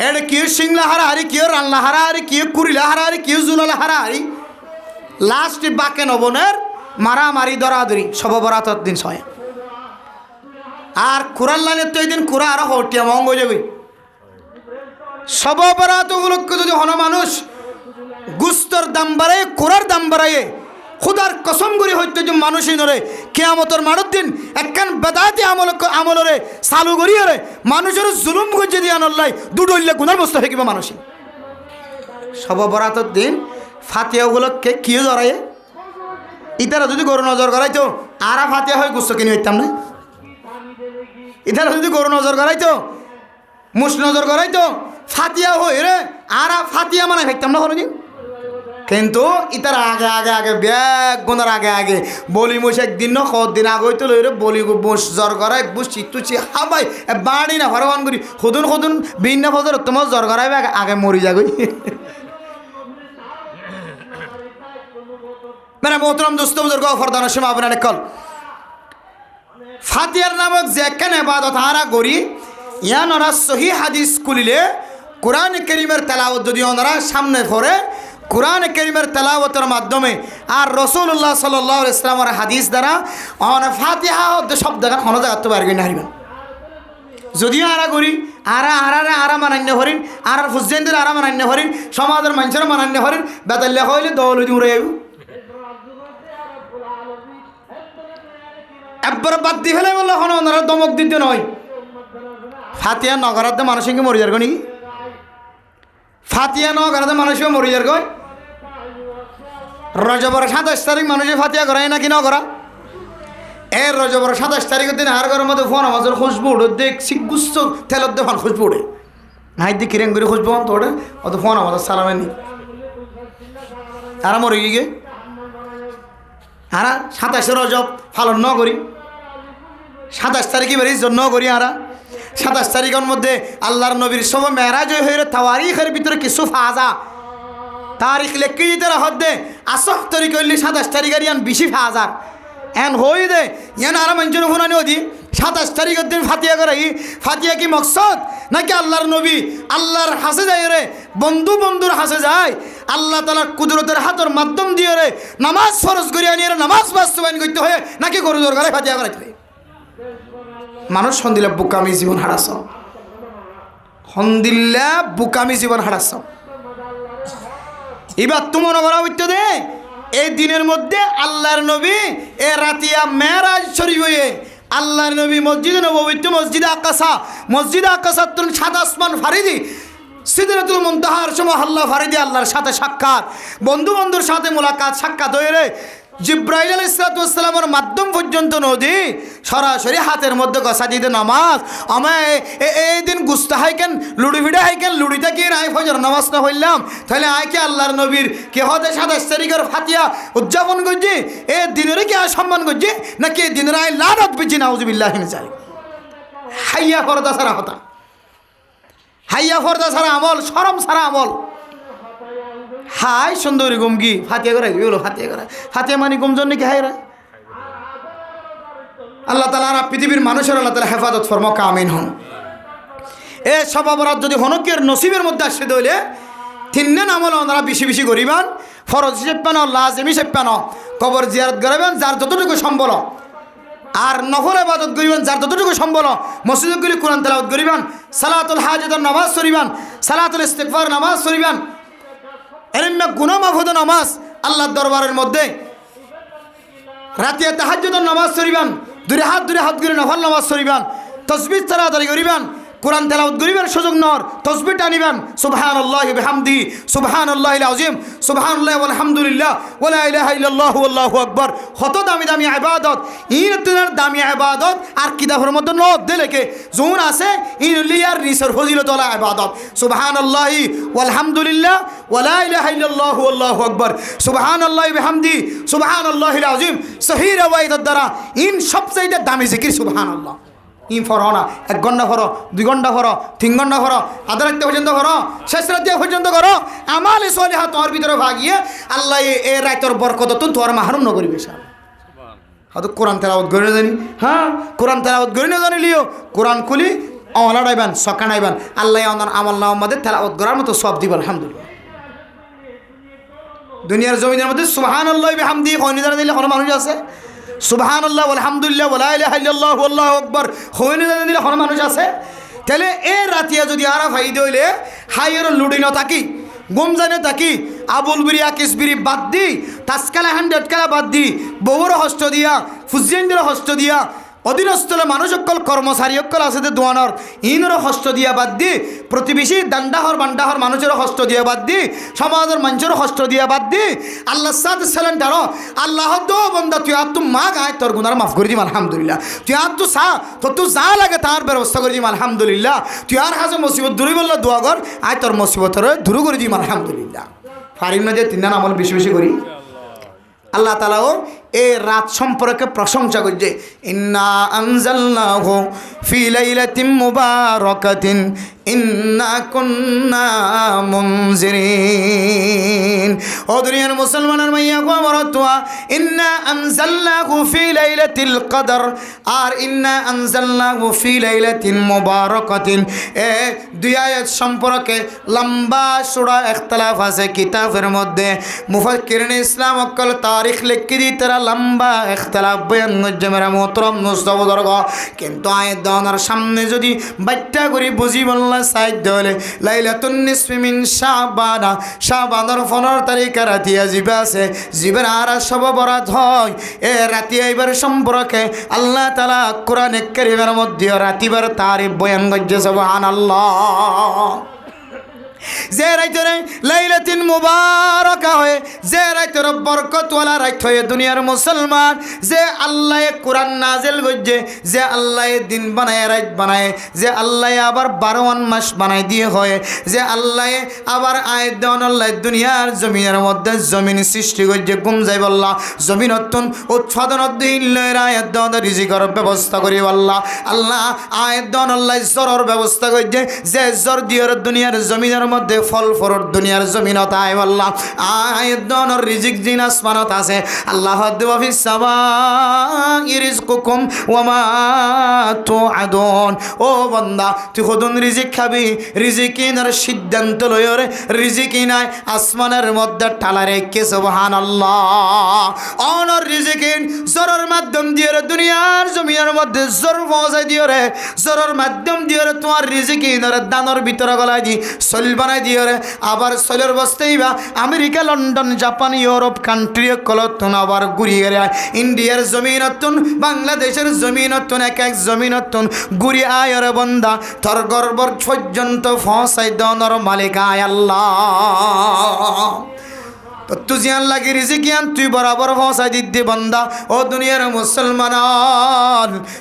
এটা কেউ সিংলা হারাহারি, কেউ রান্না হারাহারি, কেউ কুড়িলা হারাহারি, কেউ জুলালা হারাহারি, লাস্ট বাকে নবনের মারামারি দরাদরি শবে বরাতের দিন ছয়। আর কুরার লাইনের তো এই দিন কুরা আরো হটিয়া মঙ্গ হয়ে যাবে। শবে বরাত উপলক্ষে যদি হন মানুষ গুস্তর দাম বাড়ায়, কোরার দাম বাড়ায়, খুদার কসম করি হইতে যে মানুষই নরে কিয়ামতের মারুর দিন একখান বেদাতি আমলরে চালু করিয়ে মানুষের জুলুম করছে দিয়ে আনল্লাই দুডল্লে গুনার বস্তু হয়ে কিবা মানুষই। শবে বরাতের দিন ফাতিহা উপলক্ষে কিও জড়ায় ইতারা যদি গরু নজর করাইতো আর ফাতিহা হয়ে গুস্ত কিনে হইতাম না। ইতারা যদি গরু নজর করাইতো মুস নজর করাইতো ফাতিহা হই রে আর ফাতিহা মানে ভাবতাম না কোনোদিন। কিন্তু ইতার আগে আগে আগে ব্যাগ গোনার আগে আগে বলি মুস একদিন ন কদিন আগে হইতো লই রে বলি বুস জ্বর করা এক বুস চিত্তুচি হাবাই বাড়ি না ভরবান করি খুদুন ভিন্ন ফজর তোমার জ্বর করাইবে আগে মরি যাগই। মানে মোহতরম দোস্ত বুজুর্গ ফরদানের সময় আপনার কল ফাতিহার নামক যে একখান ইবাদত হারা করি ইয়ান ওরা সহি হাদিস খুলিলে কোরআন কারীমের তেলাওয়াত যদি ওনারা সামনে পড়ে কোরআন কারীমের তেলাওয়াতের মাধ্যমে আর রাসূলুল্লাহ সাল্লাল্লাহু আলাইহি ওয়াসাল্লামের হাদিস দ্বারা ওনা ফাতিহা সব জায়গা কোনো জায়গা তো বাইরে না হারিবেন। যদিও আরা করি আরা মানান্য হরিণ আর ফুজেন্দের আরা মানান্য হরিণ সমাজের মানুষের মানান্য হরিণ বেতাল্লে হইলে দল উড়ে যাইব। একবার বাদ দি ফেলে বললে কোনো ওনারা দমক দিতে নয়। ফাতিহা নগরাতে মানুষকে মরি যার নাকি? ফাতিহা নগরাতে মানুষকে মরি যার কয়? রজবর 27 তারিখ মানুষে ফাতিহা করায় নাকি ন করা? এর রজবর 27 তারিখের দিন আর ঘরের মধ্যে ফোন আমাদের খুশবু উঠে দেখ সিগুস্ত তেলত দিয়ে ফোন খুশবু উঠে হাই দিয়ে কিরেন করে খুশবু তো ওঠে অত ফোন আমাদের সালামের নি আর মরে গিয়ে আরা 27 রজব পালন ন করি, 27 তারিখে বেরিয়ে জন্য করি। আরা 27 তারিখের মধ্যে আল্লাহর নবীর সব মেরাজ হয়ে তাওয়ারিখের ভিতরে কিছু ফাজা তারিখ লেখি দিতে হদ্দে আসহ তরিক হইলে 27 তারিখের ইয়ান বেশি ফাজার এন হই দে ইয়ান আরা মঞ্জুর হুনানি ওদি 27 তারিখের দিন ফাতিয়া করাই। ফাতিয়া কি মকসদ নাকি আল্লাহর নবী আল্লাহর হাসে যায় রে, বন্ধুর হাসে যায়, আল্লাহ তাআলার কুদরতের হাতের মাধ্যম দিয়ে রে নামাজ ফরজ করিয়া নিয়ে নামাজ বাস্তবায়ন করতে হয় নাকি গরু দরকারে ফাতিয়া করাইতে? মানুষ সন্দিলা বুকামি জীবন হারাস, সন্দিল্লা বুকামি জীবন হারাস। এবার তোমার করা হইতে দে এই দিনের মধ্যে আল্লাহর নবী এ রাতিয়া মেরাজ শরীফ হয়ে আল্লাহর নবী মসজিদে নববীতে মসজিদে আকাশা তুল সাদা আসমান ফারিদি সিদরাতুল মুনতাহার সময় আল্লাহ ফারিদি আল্লাহর সাথে সাক্ষাৎ, বন্ধুর সাথে মোলাকাত সাক্ষাৎ হয়ে রে জিব্রাইল আলাইহিস সালামের মাধ্যম পর্যন্ত নদী সরাসরি হাতের মধ্যে গসা দিতে নামাজ আমায় এই দিন গুস্তা হাইকেন লুড়ি ভিড়ে হাইকেন লুড়িতে কি আয় ফজর নামাজ না হইলাম তাহলে আয় কি আল্লাহর নবীর কে হতে 27 তারিখের ফাতিয়া উদযাপন করছি এ দিনের কি আয় সম্মান করছি নাকি এই দিনের আয় লানত বেছি নাউজুবিল্লাহি মিন যালিক। হাইয়া ফরদা সারা হতা, হাইয়া ফরদা সারা আমল, শরম সারা আমল। হাই সুন্দরী গুমকি ফাতিয়া করে বলো ফাতিয়া মানে গুমজন নাকি হাইরা আল্লাহ তাআলা পৃথিবীর মানুষের আল্লাহ তাআলা হেফাজত ফরমা কামিন হন। এ সব অপরাধ যদি হনকের নসিবের মধ্যে আসে দইলে তিনদিন আমল ওনারা বেশি করিবেন, ফরজ হিসেব পানো লাজিম হিসেব পানো, কবর জিয়ারত করিবেন যার যতটুকু সম্বল, আর নফল ইবাদত করিবেন যার যতটুকু সম্বল, মসজিদে গিয়ে কোরআন তেলাওয়াত করিবেন, সালাতুল হাজাতের নামাজ পড়িবেন, সালাতুল ইস্তিগফার নামাজ পড়িবেন, এরমে গুনাহ মাফুদ নামাজ আল্লাহর দরবারের মধ্যে রাতে তাহাজ্জুদের নামাজ পড়িবেন, দূরে হাত করে নফল নামাজ পড়িবেন, তাসবিহ তাড়াতাড়ি করিবেন, কোরআন তেলাওয়াত করিবেন, সুযোগ নর তাসবিহ টানিবেন, সুবহানাল্লাহি ওয়া বিহামদিহি সুবহানাল্লাহিল আযীম সুবহানাল্লাহি ওয়াল হামদুলিল্লাহ ওয়া লা ইলাহা ইল্লাল্লাহু আল্লাহু আকবার। কত দামি ইবাদত, ইনতের দামি ইবাদত আর কিতাবের মধ্যে নদ দিলেকে জোন আছে ইনলিয়ার রিসর ফজিলত ওয়ালা ইবাদত সুবহানাল্লাহি ওয়াল হামদুলিল্লাহ ওয়া লা ইলাহা ইল্লাল্লাহু আল্লাহু আকবার সুবহানাল্লাহি ওয়া বিহামদিহি সুবহানাল্লাহিল আযীম সহিহ রওয়ায়াত দ্বারা ইন সবচেয়ে দামি জিকির সুবহানাল্লাহ। ই ফরো না 1 ঘন্টা ফরো, 2 ঘন্টা ফরো, 3 ঘন্টা ফরো, আধা রাত পর্যন্ত ফরো, শেষ রাত পর্যন্ত করো, আমালে সলিহা তোমার ভিতরে ভাগিয়ে আল্লাহ এ রাতের বরকত তোমার মাহরুম ন করিবে। হয়তো কোরআন তেলাওয়াত করে জানি, হ্যাঁ কোরআন তেলাওয়াত করে না জানিলিও কোরআন খুলি আমল আড়াইবেন সকান আইবেন আল্লাহ আমল না আমাদের তেলাওয়াত করার মতো সব দিবেন আলহামদুলিল্লাহ। দুনিয়ার জমিনের মধ্যে সুবহানাল্লাহি ওয়া বিহামদিহি কয়নি জানা দিলে কোনো মানুষ আছে? সুবহানাল্লাহ আলহামদুলিল্লাহ ওয়া লা ইলাহা ইল্লাল্লাহু আল্লাহু আকবার হইনি জানা দিলে কোনো মানুষ আছে? তাহলে এ রাতিয়া যদি আরা ফাইদে হইলে হাইয়ের লুডি ন থাকি গুম জানে থাকি আবুল বিরি আকিস বিরি বাদ দি তাসকালা 100 কালা বাদ দি বউর হস্ত দিয়া ফুজিয়েন্দ্র হস্ত দিয়া অধীনস্থলে মানুষ অকল কর্মচারী অকল আছে যে দোয়ানোর ইনরও হস্ত দিয়া বাদ দি প্রতিবেশী দান্ডাহর বান্ডাহর মানুষেরও হস্ত দিয়া বাদ দি সমাজের মানুষেরও হস্ত দিয়া বাদ দি আল্লাহ সাথে সেলেন্ডারও আল্লাহ তো বন্ধা তুই আর তু মা গায় তোর গুনার মাফ করে দিম আলহামদুলিল্লাহ, তুই আর তু সা তো তুই যা লাগে তার ব্যবস্থা করে দিম আলহামদুলিল্লাহ, তুই আর হাজে মুসিবত দূরে বললে দোয়া কর আয় তোর মুসিবতের দূর করে দিম আলহামদুলিল্লাহ। ফারিন না যে 3 দিন আমল বেশি করি। আল্লাহ তাআলাও এই রাত সম্পর্কে প্রশংসা করছে, ইন্না আনজালনাহু ফি লাইলাতিন মুবারাকাতিন ইন্না কুন্না মুনজিরিন। ও দুনিয়ার মুসলমানের মাইয়া গো আমার তোয়া, ইন্না আনজালনাহু ফি লাইলাতিল কদর আর ইন্না আনজালনাহু ফি লাইলাতিন মুবারাকাতিন। এ দুই আয়াত সম্পর্কে লম্বা সুরা ইখতিলাফ আছে কিতাবের মধ্যে। মুফাক্কিরিন ইসলাম অকল তারিখ লিখি দি তারা লম্বা ইখতিলাফ বয়ান করছে মেরা মোহতরম মুস্তাফা দরগ। কিন্তু আয়াত দাওয়ার সামনে যদি বাচ্চা করে বুঝি বললা সাইদ হলে লাইলাতুন নিসফি মিন শাবান, শাবানের 15 তারিখে রাতি আজিবে আছে, জিবের আর সব বরাত হয়। এ রাতি আইবার সম্পর্কে আল্লাহ তাআলা কোরআনে কারীমের মধ্যে রাতিবার তারিফ বয়ান করছে সুবহানাল্লাহ। যে রাইতরে লাইলাতুল মুবারাকা হয়ে, যে রাইতরে বরকতওয়ালা রাইত হয়ে দুনিয়ার মুসলমান, যে আল্লাহ কোরআন নাজিল করছে, যে আল্লাহ দিন বানায় রাইত বানায়, যে আল্লাহ আবার 12 মাস বানাই দিয়ে হয়, যে আল্লাহ আবার আয়াত দেওয়ান আল্লাহ দুনিয়ার জমিনের মধ্যে জমিন সৃষ্টি করছে ঘুম যাই বললা, জমিন অত্যন উৎপাদন অধ্যয়ন আয়াত দেওয়ান রিজিকের ব্যবস্থা করি বললা। আল্লাহ আয়াত দেওয়ান আল্লাহ জ্বরের ব্যবস্থা করছে, যে জ্বর দিয়ে দুনিয়ার জমিনের মধ্যে ফল ফরর দুনিয়ার জমিনত আয় বললা। আয়াত দেওয়ান রিজিক জিন আসমানত আছে। আল্লাহ ফিস সামাই রিজকুকুম ওয়া মা তুআদুন। ও বান্দা তুই কখন রিজিক খাবি, রিজিক কিনার সিদ্ধান্ত লয় রে, রিজিক নাই আসমানের মধ্যে ঠালা রেখে সুবহানাল্লাহ। অনর রিজিক জোরের মাধ্যম দিয়ে রে দুনিয়ার জমিনের মধ্যে জোর পৌঁছাই দিও রে, জোরের মাধ্যম দিয়ে রে তোমার রিজিক কিনার দানোর ভিতরে গলায় দি সল বানাই দিও রে। আবার সলের বস্তেই বা America, London, Japan, Europe country কলতুন আবার ঘুরিয়ে রে ইন্ডিয়ার জমিনতুন, বাংলাদেশের জমিনতুন, এক এক জমিনতুন ঘুরি আয় রে বন্দা, তোর গর্বর পর্যন্ত ফসাই দনর মালিক আয় আল্লাহ। তো তুই জিয়ান লাগি রিজিকিয়ান তুই বরাবর ফসাই দিতে বন্দা। ও দুনিয়ার মুসলমান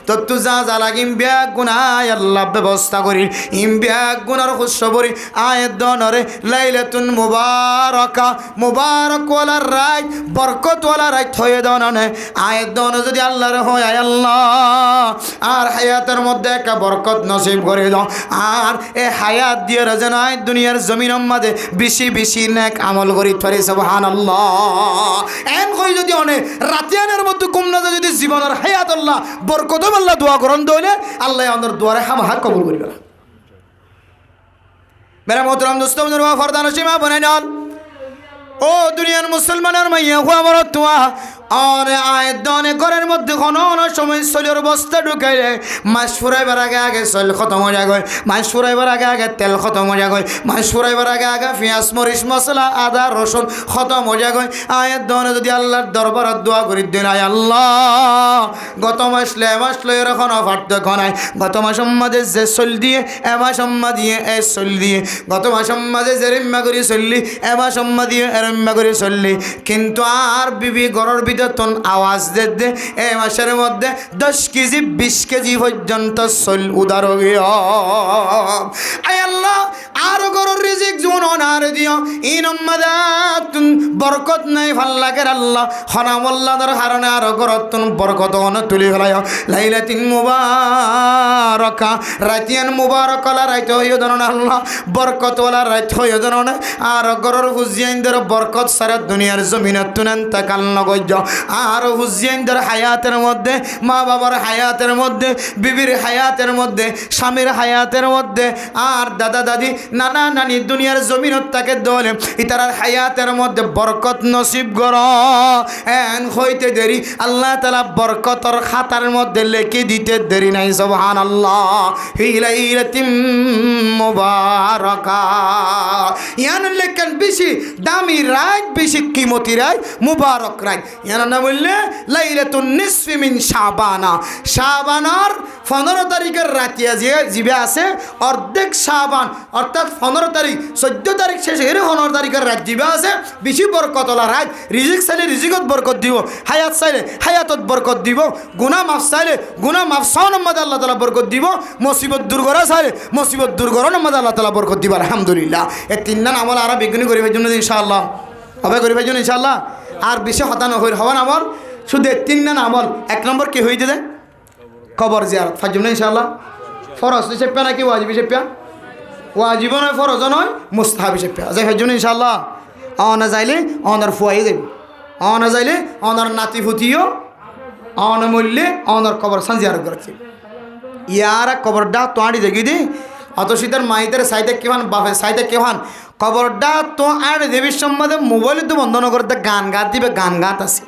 তো তুই যা যা লাগিম ব্যাগ গুনায় আল্লাহ ব্যবস্থা করি, ইম ব্যাগ গুনার খুশবরি আয়াত দনরে লাইলাতুন মুবারাকা, মুবারাকওয়ালা রাত, বরকতওয়ালা রাত হয়ে দননে আয়াত দন যদি আল্লাহর হয় আয় আল্লাহ আর হায়াতের মধ্যে একটা বরকত নসিব করে দাও। আর এ হায়াত দিয়ে রাজন আয় দুনিয়ার জমিনের মধ্যে বেশি বেশি নেক আমল করি থরে সুবহানাল্লাহ। এন কই যদি অনে রাতিয়ানের মধ্যে কম না যদি জীবনের হায়াত আল্লাহ বরকত আল্লাহ দোয়া করন দইলে আল্লাহ আমাদের দোয়ারে হামাহা কবুল করিবে। মেরা মোহতরম দোস্ত বন্ধুরা ফরদান সীমা বনে নন। ও দুনিয়ার মুসলমানের মাইয়া হো আমার তোয়া আর আয়াত দনে ঘরের মধ্যে কোনো সময় সলের বস্তা ঢুকাইলে মাছ ফুরাইবার আগে আগে সল খতম হয়ে যায়, মাছ ফুরাইবার আগে আগে তেল খতম হয়ে যায়, মাছ ফুরাইবার আগে আগে পেঁয়াজ মরিচ মশলা আদা রসুন খতম হয়ে যায়। আয়াত দনে যদি আল্লাহর দরবারত দোয়া করি দিন আয় আল্লাহ গত মাস লে মাস লই এখন পার্থক্য নাই, গত মাস মাঝে যে চল দিয়ে এমাস সম্মা দিয়ে এ চল দিয়ে, গত মাস মাঝে যে রিম্মা করে চললি এমাস সম্মা দিয়ে এরম্মা করে চললি, কিন্তু আর বিবি ঘরের তন আওয়াজ দে দে এ মাসের মধ্যে 10 কেজি 20 কেজি পর্যন্ত সল উদার আয় আল্লাহ আরো গরুর রিজিক জীবন আর দিও ইন উম্মাদাতুন বরকত নাই ভাল লাগে আল্লাহ হনামুল্লাহর হারনে আরো গরতুন বরকত অন তুলি ফেলায় লাইলাতুন মুবারাকা রাতিয়ান মুবারাকালা রাইত হইও দন আল্লাহ বরকতওয়ালা রাইত হইও দন আর গরুর হুজিয়াইনদের বরকত সারা দুনিয়ার জমিনত তুনান তাকাল নগজ আর হুজিয়াইনদের হায়াতের মধ্যে, মা বাবার হায়াতের মধ্যে, বিবির হায়াতের মধ্যে, স্বামীর হায়াতের মধ্যে আর দাদা দাদি নানা নানি দুনিয়ার জমিনত তাকে দলে ইতারার হায়াতের মধ্যে বরকত নসিব কর। এন হইতে দেরি আল্লাহ তাআলা বরকতর খাতার মধ্যে লিখে দিতে দেরি নাই সুবহানাল্লাহ। হি লাইলাতিন মুবারাকা ইয়ান লেখেন বেশি দামি রাত, বেশি কিমতি রাত, মুবারক রাত। ইয়ার নাম বললে লাইলাতুন নিসফি মিন শাবানা, শাবানার 15 তারিখের রাতিয়া যে জিবে আছে অর্ধেক শাবান অর্থাৎ 15 তারিখ 14 তারিখ শেষে এর 15 তারিখের রাত জিবে আছে বেশি বরকতলা রাত। রিজিক চাইলে রিজিকত বরকত দিব, হায়াত চাইলে হায়াতত বরকত দিব, গুনাহ মাফ চাইলে গুনাহ মাফ সাউন মধ্যে আল্লাহ তাআলা বরকত দিব, মুসিবত দূর করা চাইলে মুসিবত দূর করার মধ্যে আল্লাহ তাআলা বরকত দিব। আলহামদুলিল্লাহ এই তিনজন আমল আর বিজ্ঞানী করিবার জন্য ইনশাআল্লাহ হবে, করিবার জন্য ইনশাআল্লাহ আর বেশি হতানো হওয়ার আমল শুধু 3 আমল। 1 নম্বর কি হয়ে যেতে কবর জিয়ারত ফাজম না ইনশাআল্লাহ ফরজ হিসেবে নাকি ওয়াজিব হিসেবে, ওয়াজিব নয় ফরজ নয় মুস্তাহাব হিসেবে যাই ফাজম না ইনশাআল্লাহ। অনা যাইলে অনার ফুয়াই যাবে, অনা যাইলে অনার নাতি ফুতিও অনা মূল্যে অনার কবর সান জিয়ারত করছে। ইয়ার কবরটা তো আড়ি দেখি দি অত শীতের মাইতের সাইতে কেহান বাপের সাইতে কেহান কবরটা তো আর দেবীর সম্বন্ধে মোবাইলে তো বন্ধ ন করতে গান গাত দিবে, গান গাত আছে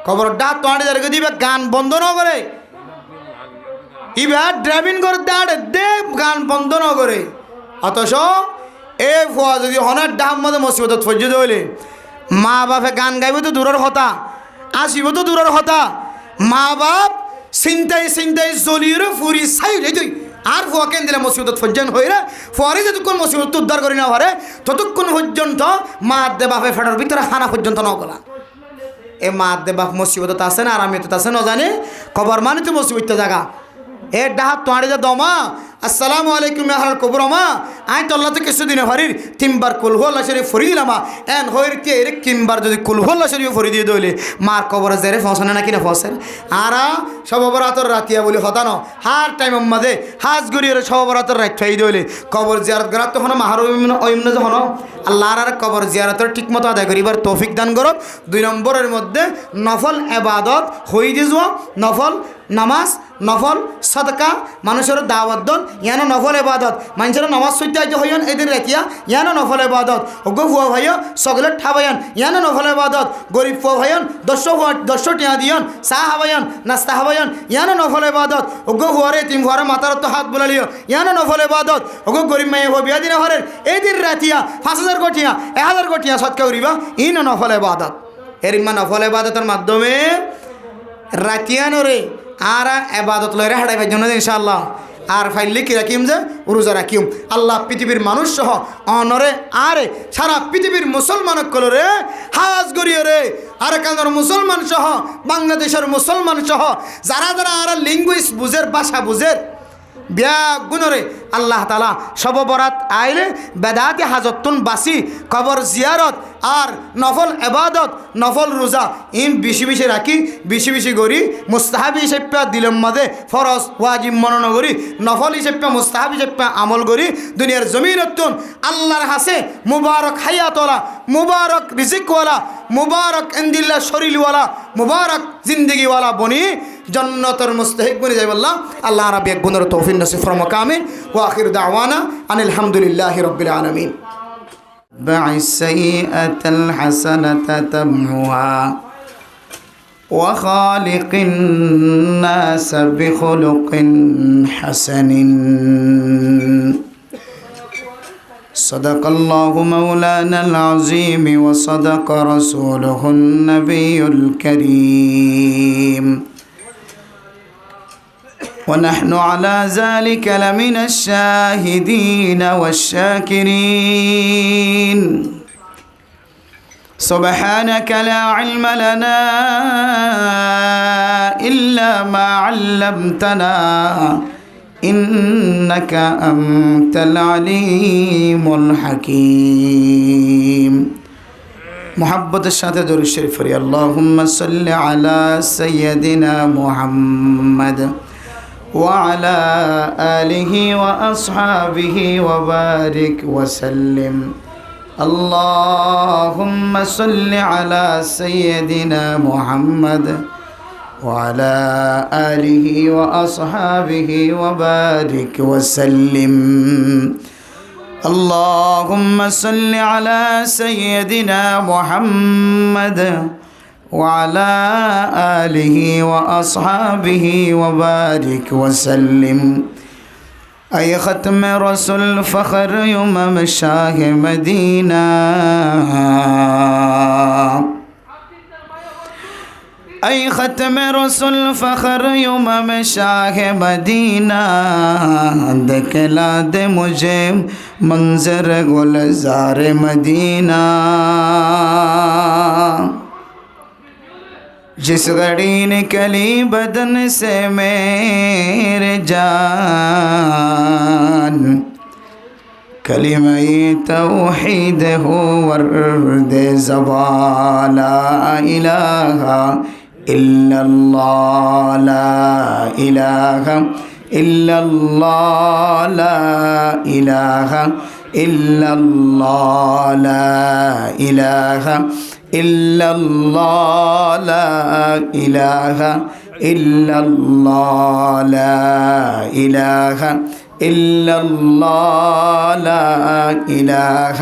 কবরটা তো আড়ি দেখে দিবে গান বন্ধ ন করে, এবার ড্রাইভিং করতে আড়ে দে গান বন্ধ ন করে। অথচ এ ফুয়া যদি হনার ডাম মধ্যে মুসিবত ফজ্জিত হইলে মা বাপে গান গাইব তো দূরের কথা, আসিব তো দূরের কথা, মা বাপ চিন্তাই চিন্তাই জলিয়ে ফুরি চাই তুই আর ফুয়া কেন দিলে মুসিবত পর্যন্ত হইরে ফুয়ারে যতক্ষণ মুসিবত উদ্ধার করি না পারে ততক্ষণ পর্যন্ত মা দে বাপে ফেটার ভিতরে হানা পর্যন্ত নগলা এ মা দে বাপ মুসিবত আছে না আরামিয়ত আছে না জানে কবর মানে তো মুসিবত জায়গা এ ডাহাত তোয়ারে যা দমা আসসালামু আলাইকুম হার কবর মা আই তল্লাতে কিছুদিন হরির তিনবার কুলহুল্লা শরীফ ফরি দিলামা এন হইর কে এর কিনবার যদি কুলহুল্লা শরীফ ফরি দিয়ে দইলে মার কবরে জেরে ফসনে না কিনা ফসেন আরা সববরাতর রাতিয়া বলি হতানো হার টাইম মাঝে হাজ গড়িয়ে সববরাতর রাখাই দইলে কবর জিয়ারত করার তখন মাহার অইমন যখন আল্লাহর আর কবর জিয়ারতের ঠিকমতো আদায় করিবার তৌফিক দান করব 2 নম্বরের মধ্যে নফল ইবাদত হই দি যাওয়া নফল নামাজ নফল সদকা মানুষের দাওয়াত দন ইয়ানো নফল ইবাদত মানুষের নামাজ সইতে হইন এদিন রাতিয়া ইয়ানো নফল ইবাদত ওগো ফুয়া ভাইয়া সকলের ঠাবায়ান ইয়ানো নফল ইবাদত গরিব ফুয়া ভাইয়ান 10 টিয়া দিয়ন চা হাবায়ান নাস্তা হাবায়ান ইয়ানো নফল ইবাদত ওগো ফুয়ারে তিন ফুয়ারে মাথার তো হাত বুলালিও ইয়ানো নফল ইবাদত ওগো গরিব মাইয়া হো বিয়া দিন হরের এদিন রাতিয়া 5000 কোটিয়া 1000 কোটিয়া সদকা করিবা ইন নফল ইবাদত এর ইমান নফল ইবাদতের মাধ্যমে রাতিয়ানোরে আর এবাদত লয় হাড়াইবার জন্য ইনশাআল্লাহ আর ফাইলে কি রাখিম যে রোজা রাখিম আল্লাহ পৃথিবীর মানুষ সহ অনরে আরে সারা পৃথিবীর মুসলমান কলরে হাজ গড়িয়ে রে আর কান্দর মুসলমান সহ বাংলাদেশের মুসলমান সহ যারা যারা আর লিঙ্গুইজ বুঝের ভাষা বুঝের বিয়া গুণরে আল্লাহ তালা সব বরাত আইলে বেদাতি হাজতুন বাসি কবর জিয়ারত আর নফল এবাদত নফল রোজা ইন বেশি বেশি রাখি বেশি বেশি করি মুস্তাহাবি হিসেবে দিলম মাঝে ফরজ ওয়াজিব মনন করি নফল হিসেবে মুস্তাহাবি হিসেবে আমল করি দুনিয়ার জমিনতুন আল্লাহর হাসে মুবারক হায়াতওয়ালা মুবারক রিজিকওয়ালা মুবারক ইন্দিল্লা শরীরওয়ালা মুবারক জিন্দগিওয়ালা বনি জন্নতর মুস্তাহিক বনে যাই বললাম আল্লাহ রাব্বি এক গুণের তৌফিক নসিব ফরমাক আমিন ওয়া আখির দাওয়ানা আনিল হামদুলিল্লাহি রাব্বিল আলামিন السيئة الحسنة تمحها وخالق الناس بخلق حسن صدق الله مولانا العظيم وصدق رسوله النبي الكريم ونحن على ذلك لمن الشاهدين والشاكرين سبحانك لا علم لنا إلا ما علمتنا إنك أنت العليم الحكيم محبت الشاطئ دور الشريف اللهم صل على سيدنا محمد وعلى آله وأصحابه وبارك وسلم اللهم صل على سيدنا محمد وعلى آله وأصحابه وبارك وسلم اللهم صل على سيدنا محمد وعلى آله وأصحابه وبارك وسلم أي ختم رسول فخر يوم مشاه مدينة أي ختم رسول فخر يوم مشاه مدینہ دکھلا دے مجھے منظر گلزار مدینہ जिस घड़ी निकली बदन से मेरे जान कलिमा तौहीद हो वर्द ज़बान ला इलाहा इल्लल्लाह ला इलाहा इल्लल्लाह ला इलाहा इल्लल्लाह ला इलाहा इल्लल्लाह ला इलाहा इल्लल्लाह ला इलाहा इल्लल्लाह ला इलाहा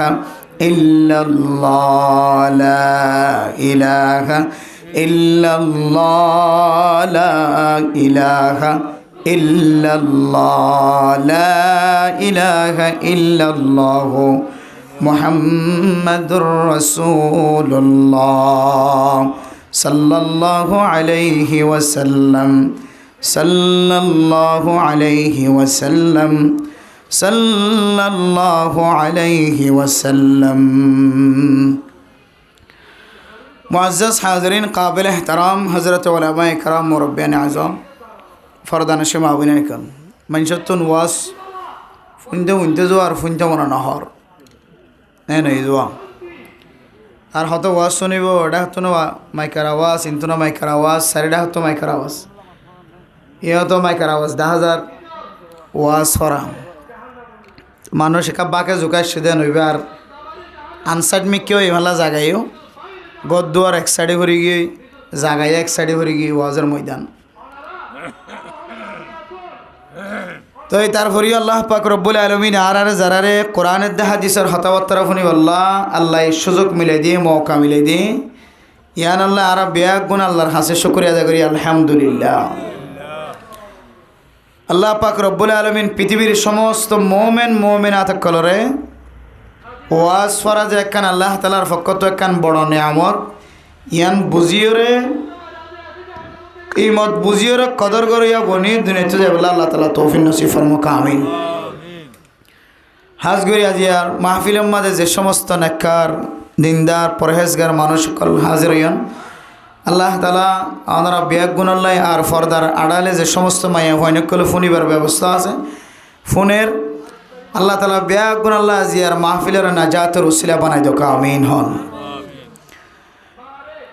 इल्लल्लाह ला इलाहा इल्लल्लाह ला इलाहा इल्लल्लाह ला इलाहा इल्लल्लाह मुहम्मदुर रसूलुल्लाह सल्लल्लाहु अलैहि वसल्लम সাল্লাল্লাহু আলাইহি ওয়াসাল্লাম সাল্লাল্লাহু আলাইহি ওয়াসাল্লাম। মুআজ্জাজ হাজিরিন কাবিল এহতারাম হযরত উলামায়ে কেরাম মুরব্বিয়ান আযম ফরদান শিমাউবিনান কান মানশাতুন ওয়াস ফুনতে জো আর ফুনতে মনা নহর নাই জোয়া আর হত ওয়াজ শুনিব এটা হতো না মাইকার আওয়াজ ইন্তু না মাইকার আওয়াজ সারিডা হতো মাইকার আওয়াজ এ হতো মাইকার আওয়াজ 10,000 ওয়াজ ফরা মানুষ একা বাকে জোকায় সেদে নইবে আর আনসাইড মিকেও এমালা জাগাইও গদ্দুয়ার এক সাইডে ভরে গিয়ে জাগাই এক সাইডে ভরে গিয়ে ওয়াজের ময়দান তো এই তারপরে আল্লাহ পাক রব্বুল আলামিন আর যারারে কোরআনের দে হাদিসের হতাবত্তরা শুনি আল্লাহ সুযোগ মিলে দিয়ে মৌকা মিলে দিয়ে ইয়ান আল্লাহ আর ব্যাগ গুণ আল্লাহর হাসে শুকরিয়া আদায় করি আলহামদুলিল্লাহ। আল্লাহ পাক রব্বুল আলামিন পৃথিবীর সমস্ত মোমেনাত কলরে ওয়াজ ফরাজ একখান আল্লাহ তাআলার পক্ষ একখান বড় নিয়ামত ইয়ান বুঝিওরে এই মত বুঝিওরে কদর করিয়া বনি দুনিয়াতে যাবে আল্লাহ তাআলা তৌফিক নসিব ফরমাক আমিন। হাজ করি আজিয়ার মাহফিলের মাঝে যে সমস্ত নেককার দিনদার পরহেজগার মানুষ সকল হাজির হইয়ান আল্লাহ তাআলা আমরা ব্যাগ গুণাল্লাই আর ফরদার আড়ালে যে সমস্ত মায়া হয়নকল ফোনিবার ব্যবস্থা আছে ফোনের আল্লাহ তাআলা ব্যাগ গুণাল্লাহ আজিয়ার মাহফিলের নাজাতের উসিলা বানাই দোকা আমিন হন।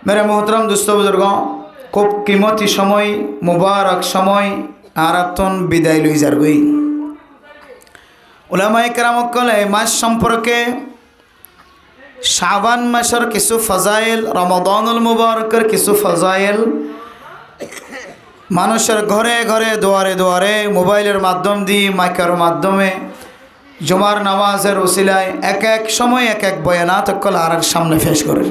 মেরে মোহতরম দুস্থ বুজুর্গ খুব কিমতি সময় মুবারক সময় আর আতন বিদায় লই যার গই উলামায়ে কেরাম কল এই মাস সম্পর্কে শাবান মাসের কিছু ফজাইল রমাদানুল মুবারকের কিছু ফজাইল মানুষের ঘরে ঘরে দুয়ারে দুয়ারে মোবাইলের মাধ্যম দিয়ে মাইকের মাধ্যমে জুমার নামাজের উসিলায় এক এক সময় এক এক বয়ানাত কল আর সামনে পেশ করে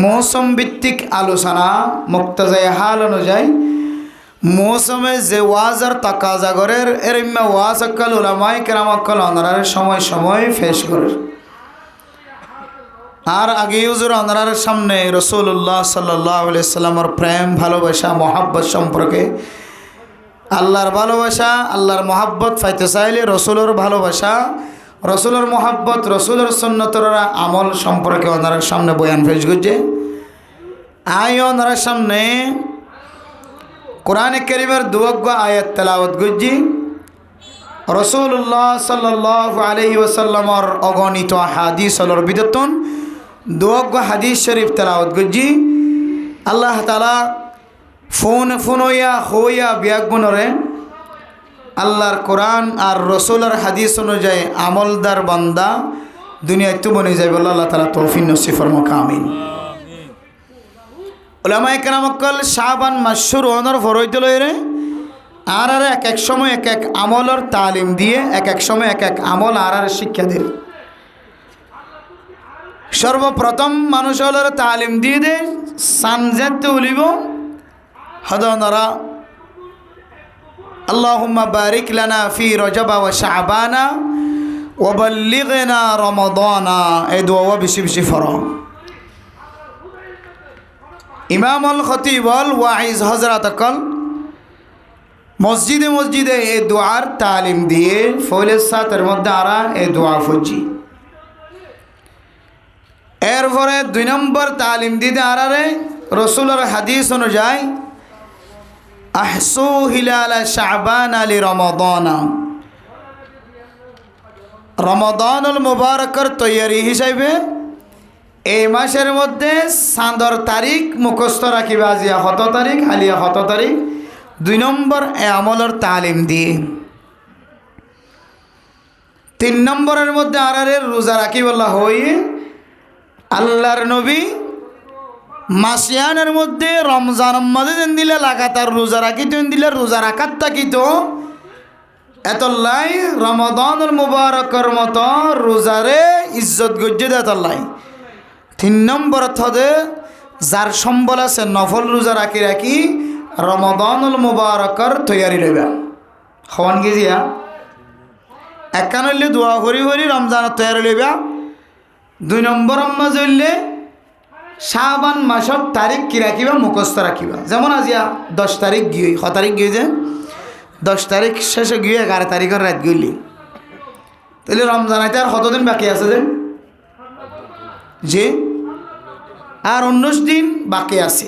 মৌসুম ভিত্তিক আলোচনা মুক্তাজায়ে হাল অনুযায়ী মৌসুমে যে ওয়াজের তাকাজা করে এরম্মা ওয়াজ অক্কল উলামায়ে কেরাম অক্কল অনারার সময় সময় পেশ করে আর আগে হুজুর অনারার সামনে রাসূলুল্লাহ সাল্লাল্লাহু আলাইহি সাল্লামের প্রেম ভালোবাসা মহব্বত সম্পর্কে আল্লাহর ভালোবাসা আল্লাহর মহব্বত পাইতে চাইলে রসুলের ভালোবাসা রসুলের মহব্বত রসুলের সুন্নতের আমল সম্পর্কে ওনার সামনে বয়ান পেশ করছে। আয় ওনার সামনে কোরআনে কারীমের দুয়াগ্য আয়াত তেলাওয়াত করছি রাসূলুল্লাহ সাল্লাল্লাহু আলাইহি ওয়াসাল্লামের অগণিত হাদিসের বিদতন দুয়াগ্য হাদিস শরীফ তেলাওয়াত করছি। আল্লাহ তাআলা হইয়া বিয়াগুণরে আল্লাহর কোরআন আর রসুলের হাদিস অনুযায়ী আমলদার বান্দা দুনিয়ায় তো বনে যাবে আল্লাহ তাআলা তৌফিক নসিব ফরমাক আমিন। উলামায়ে কেরাম কল শাবান মাস শুরু হওয়ার ফরইতে লইরে আর এক এক সময় এক এক আমলের তালিম দিয়ে এক এক সময় এক এক আমল আর শিক্ষা দিয়ে সর্বপ্রথম মানুষের তালিম দিয়ে দে সানজাতে উলিব হদনরা আল্লাহুম্মা বারিক লানা ফি রজব ওয়া শাবানা ওয়া বাল্লিগনা রমাদানা এই দোয়া বেশি বেশি ফরো। ইমাম আল খতিব আল ওয়াইজ হযরত কল মসজিদে মসজিদে এই দোয়ার তালিম দিয়ে ফয়লের সাথের মধ্যে আরা এই দোয়া ফুজি এরপরে 2 নম্বর তালিম দিতে আরারে রসুলের হাদিস অনুযায়ী আহসু হিলাল শাবান আলি রমাদানা রমাদানুল মুবারকের তৈয়ারি হিসাবে এই মাসের মধ্যে চাঁদর তারিখ মুখস্থ রাখিবা আজিয়া 7 তারিখ আলিয়া 7 তারিখ 2 নম্বর এ আমলের তালিম দিয়ে 3 নম্বরের মধ্যে আরারে রোজা রাখিবল্লাহ হয়ে আল্লাহর নবী মাসিয়ানের মধ্যে রমজানের মধ্যে দিন দিলে লাগাতার রোজা রাখি দিন দিলে রোজা রাখার থাকিত এতলাই রমাদানুল মুবারকের মতো রোজারে ইজ্জত গজ্জে দেয় এতলাই। 3 নম্বর থদে যার সম্বল আছে নফল রোজা রাখি রাখি রমাদানুল মুবারকের তৈয়ারি লইবা হওয়ান গেজিয়া একান হইলে দোয়া করি করি রমজানের তৈয়ারি লইবা। 2 নম্বর আম্মা জইলে শাবান মাসর তারিখ কি রাখিবা মুখস্থ রাখিবা। যেমন আজিয়া 10 তারিখ গিয়ে 6 তারিখ গিয়ে যে 10 তারিখ শেষে গিয়ে 11 তারিখের রাত গইলি, তাহলে রমজান আইতে আর কতদিন বাকি আছে যে আর 19 দিন বাকি আছে।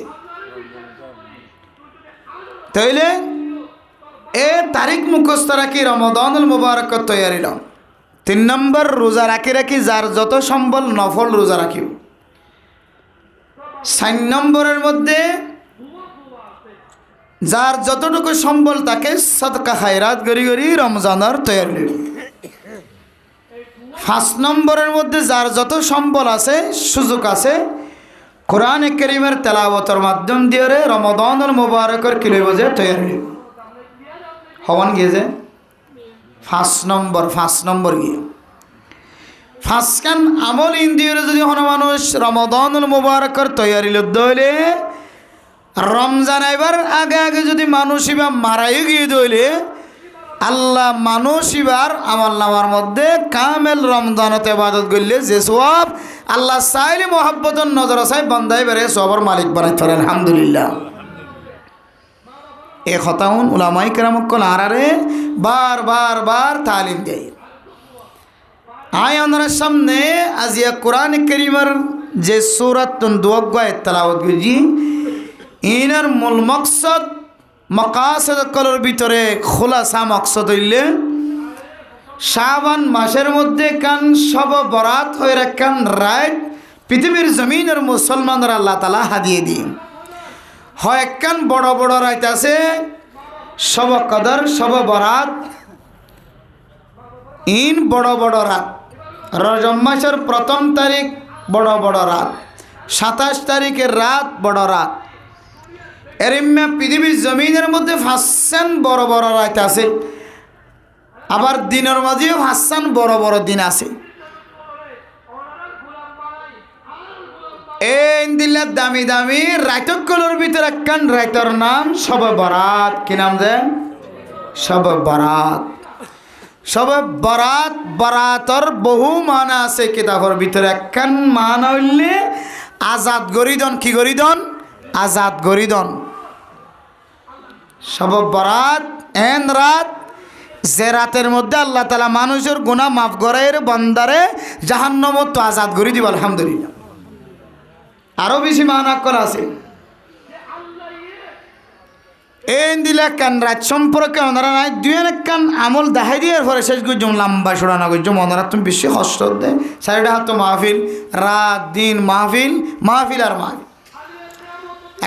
তাইলে এ তারিখ মুখস্থ রাখি রমাদানুল মুবারকত তৈয়ারিলাম। 3 নম্বর রোজা রাখি যার যত সম্বল নফল রোজা রাখিব। 4 নম্বরের মধ্যে যার যতটুকু সম্বল তাকে সদকা খায়রাত গরি রমজানের তৈয়ারি। 5 নম্বরের মধ্যে যার যত সম্বল আছে সুযোগ আছে কোরআনে কারীমের তেলাওয়াতের মাধ্যম দিয়ে রমাদানুল মুবারকের কি লইব যে তৈয়ারি হওয়ান গিয়েছে। 5 নম্বর গিয়ে 5 কান আমল ইন্দিয়ে যদি কোনো মানুষ রমাদানুল মুবারকের তৈয়ারি লইলে রমজান আইবার আগে যদি মানুষ ইবা মারাই গিয়ে দইলে আল্লাহ মানুষ ইবার আমল নামার মধ্যে কামেল রমজানতে ইবাদত করলে যে সওয়াব আল্লাহ চাইলে মোহাব্বতের নজর চাই বান্দাই বেড়ে সবার মালিক বানাই ফেলেন। আলহামদুলিল্লাহ। এ খতাউন উলামায়ে কেরামকল আরারে বার তালিম দেয়। আয় আমাদের সামনে আজিয়া কোরআন কারীমের যে সূরাত দুয়াগ্গায় তেলাওয়াত করি ইনার মূল মকসদ মাকাসিদ কলর ভিতরে খোলাসা মকসদ হইলে শাবান মাসের মধ্যে কান সব বরাত হয়ে রাখান রাত পৃথিবীর জমিনের মুসলমানরা আল্লাহ তাআলা হাদিয়ে দিন হয় একখান বড় বড় রাত আছে সব কদর সব বরাত ইন বড় বড় রাত। রজব মাসের 1ম তারিখ বড় বড় রাত, 27 তারিখের রাত বড় রাত। এরিম্মা পৃথিবীর জমিনের মধ্যে 5 বড় বড় রাত আছে, আবার দিনের মাঝেও 5 বড় দিন আছে। এই দিল্লার দামি রাতগুলোর ভিতরে একখান রাতের নাম শবে বরাত। কি নাম যে? শবে বরাত। শবে বরাতর বহু মানা আছে কিতাবের ভিতরে। একখান মানা হইলে আজাদ গরিদন। কি গরিদন? আজাদ গরিদন। শবে বরাত এন রাত যে রাতের মধ্যে আল্লাহ তাআলা মানুষের গুনাহ মাফ করার বান্দারে জাহান্নামত তো আজাদ করে দিব। আলহামদুলিল্লাহ। আরো বেশি মানাক্কল আছে। এই দিলা কান রাত সম্পর্কে ওনারা নাই দুই কান আমল দেখাই দিয়ে পরে শেষ করছো লম্বা সরানো করছো ওনারা তুমি বেশি কষ্ট দেয়। 4টা হাত মাহফিল, রাত দিন মাহফিল আর মাহফিল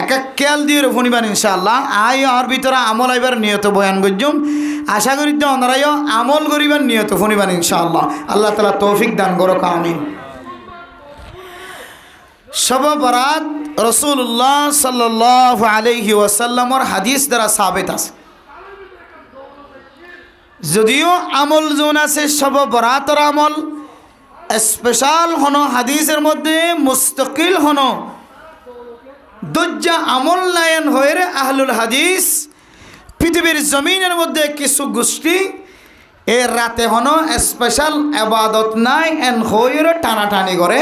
এক খেয়াল দিয়ে শুনিবেন ইনশাআল্লাহ। আর ভিতরে আমল আইবার নিয়ত বয়ান করছুম। আশা করি ওনারাইও আমল করিবার নিয়ত শুনিবেন ইনশাআল্লাহ। আল্লাহ তাআলা তৌফিক দান করুক। আমিন। শবে বরাত রাসূলুল্লাহ সাল্লাল্লাহু আলাইহি ওয়াসাল্লামের হাদিস দ্বারা সাবিত আছে। যদিও আমল যোন আছে শবে বরাতের আমল স্পেশাল হনো হাদিসের মধ্যে মুস্তাকিল হনো দজ্জা আমল নায়ন হয়ে আহলুল হাদিস পৃথিবীর জমিনের মধ্যে কিছু গোষ্ঠী এ রাতে হনো স্পেশাল ইবাদত নাই এন হয়ে টানাটানি করে।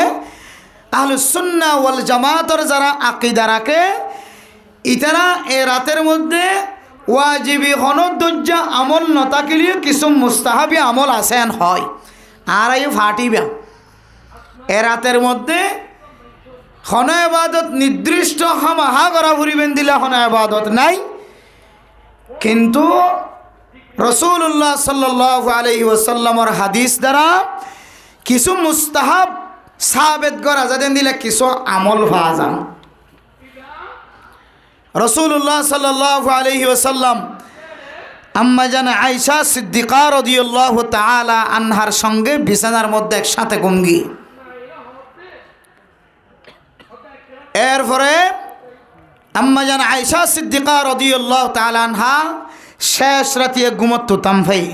আহলুস সুন্নাহ ওয়াল জামাতের যারা আকীদা রাখে ইতারা এ রাতের মধ্যে ওয়াজিবি হনো দজ্জা আমল নতাকিলে কিছু মুস্তাহাবি আমল আছেন হয় আর এই ফাটিবা। এ রাতের মধ্যে হন ইবাদত নির্দিষ্ট হামাহা করা ফুরিবেন দিলে হন ইবাদত নাই। কিন্তু রাসূলুল্লাহ সাল্লাল্লাহু আলাইহি ওয়াসাল্লামের হাদিস দ্বারা কিছু মুস্তাহাব সাবেত করা যাদের দিলে কিছু আমল পাওয়া যায়। রাসূলুল্লাহ সাল্লাল্লাহু আলাইহি ওয়াসাল্লাম আম্মা জান আয়েশা সিদ্দিকা রাদিয়াল্লাহু তাআলা আনহার সঙ্গে বিছানার মধ্যে একসাথে ঘুমিয়ে এরপরে আম্মা জান আয়েশা সিদ্দিকা রাদিয়াল্লাহু তাআলা আনহা শেষ রাতে ঘুমত তামফাই।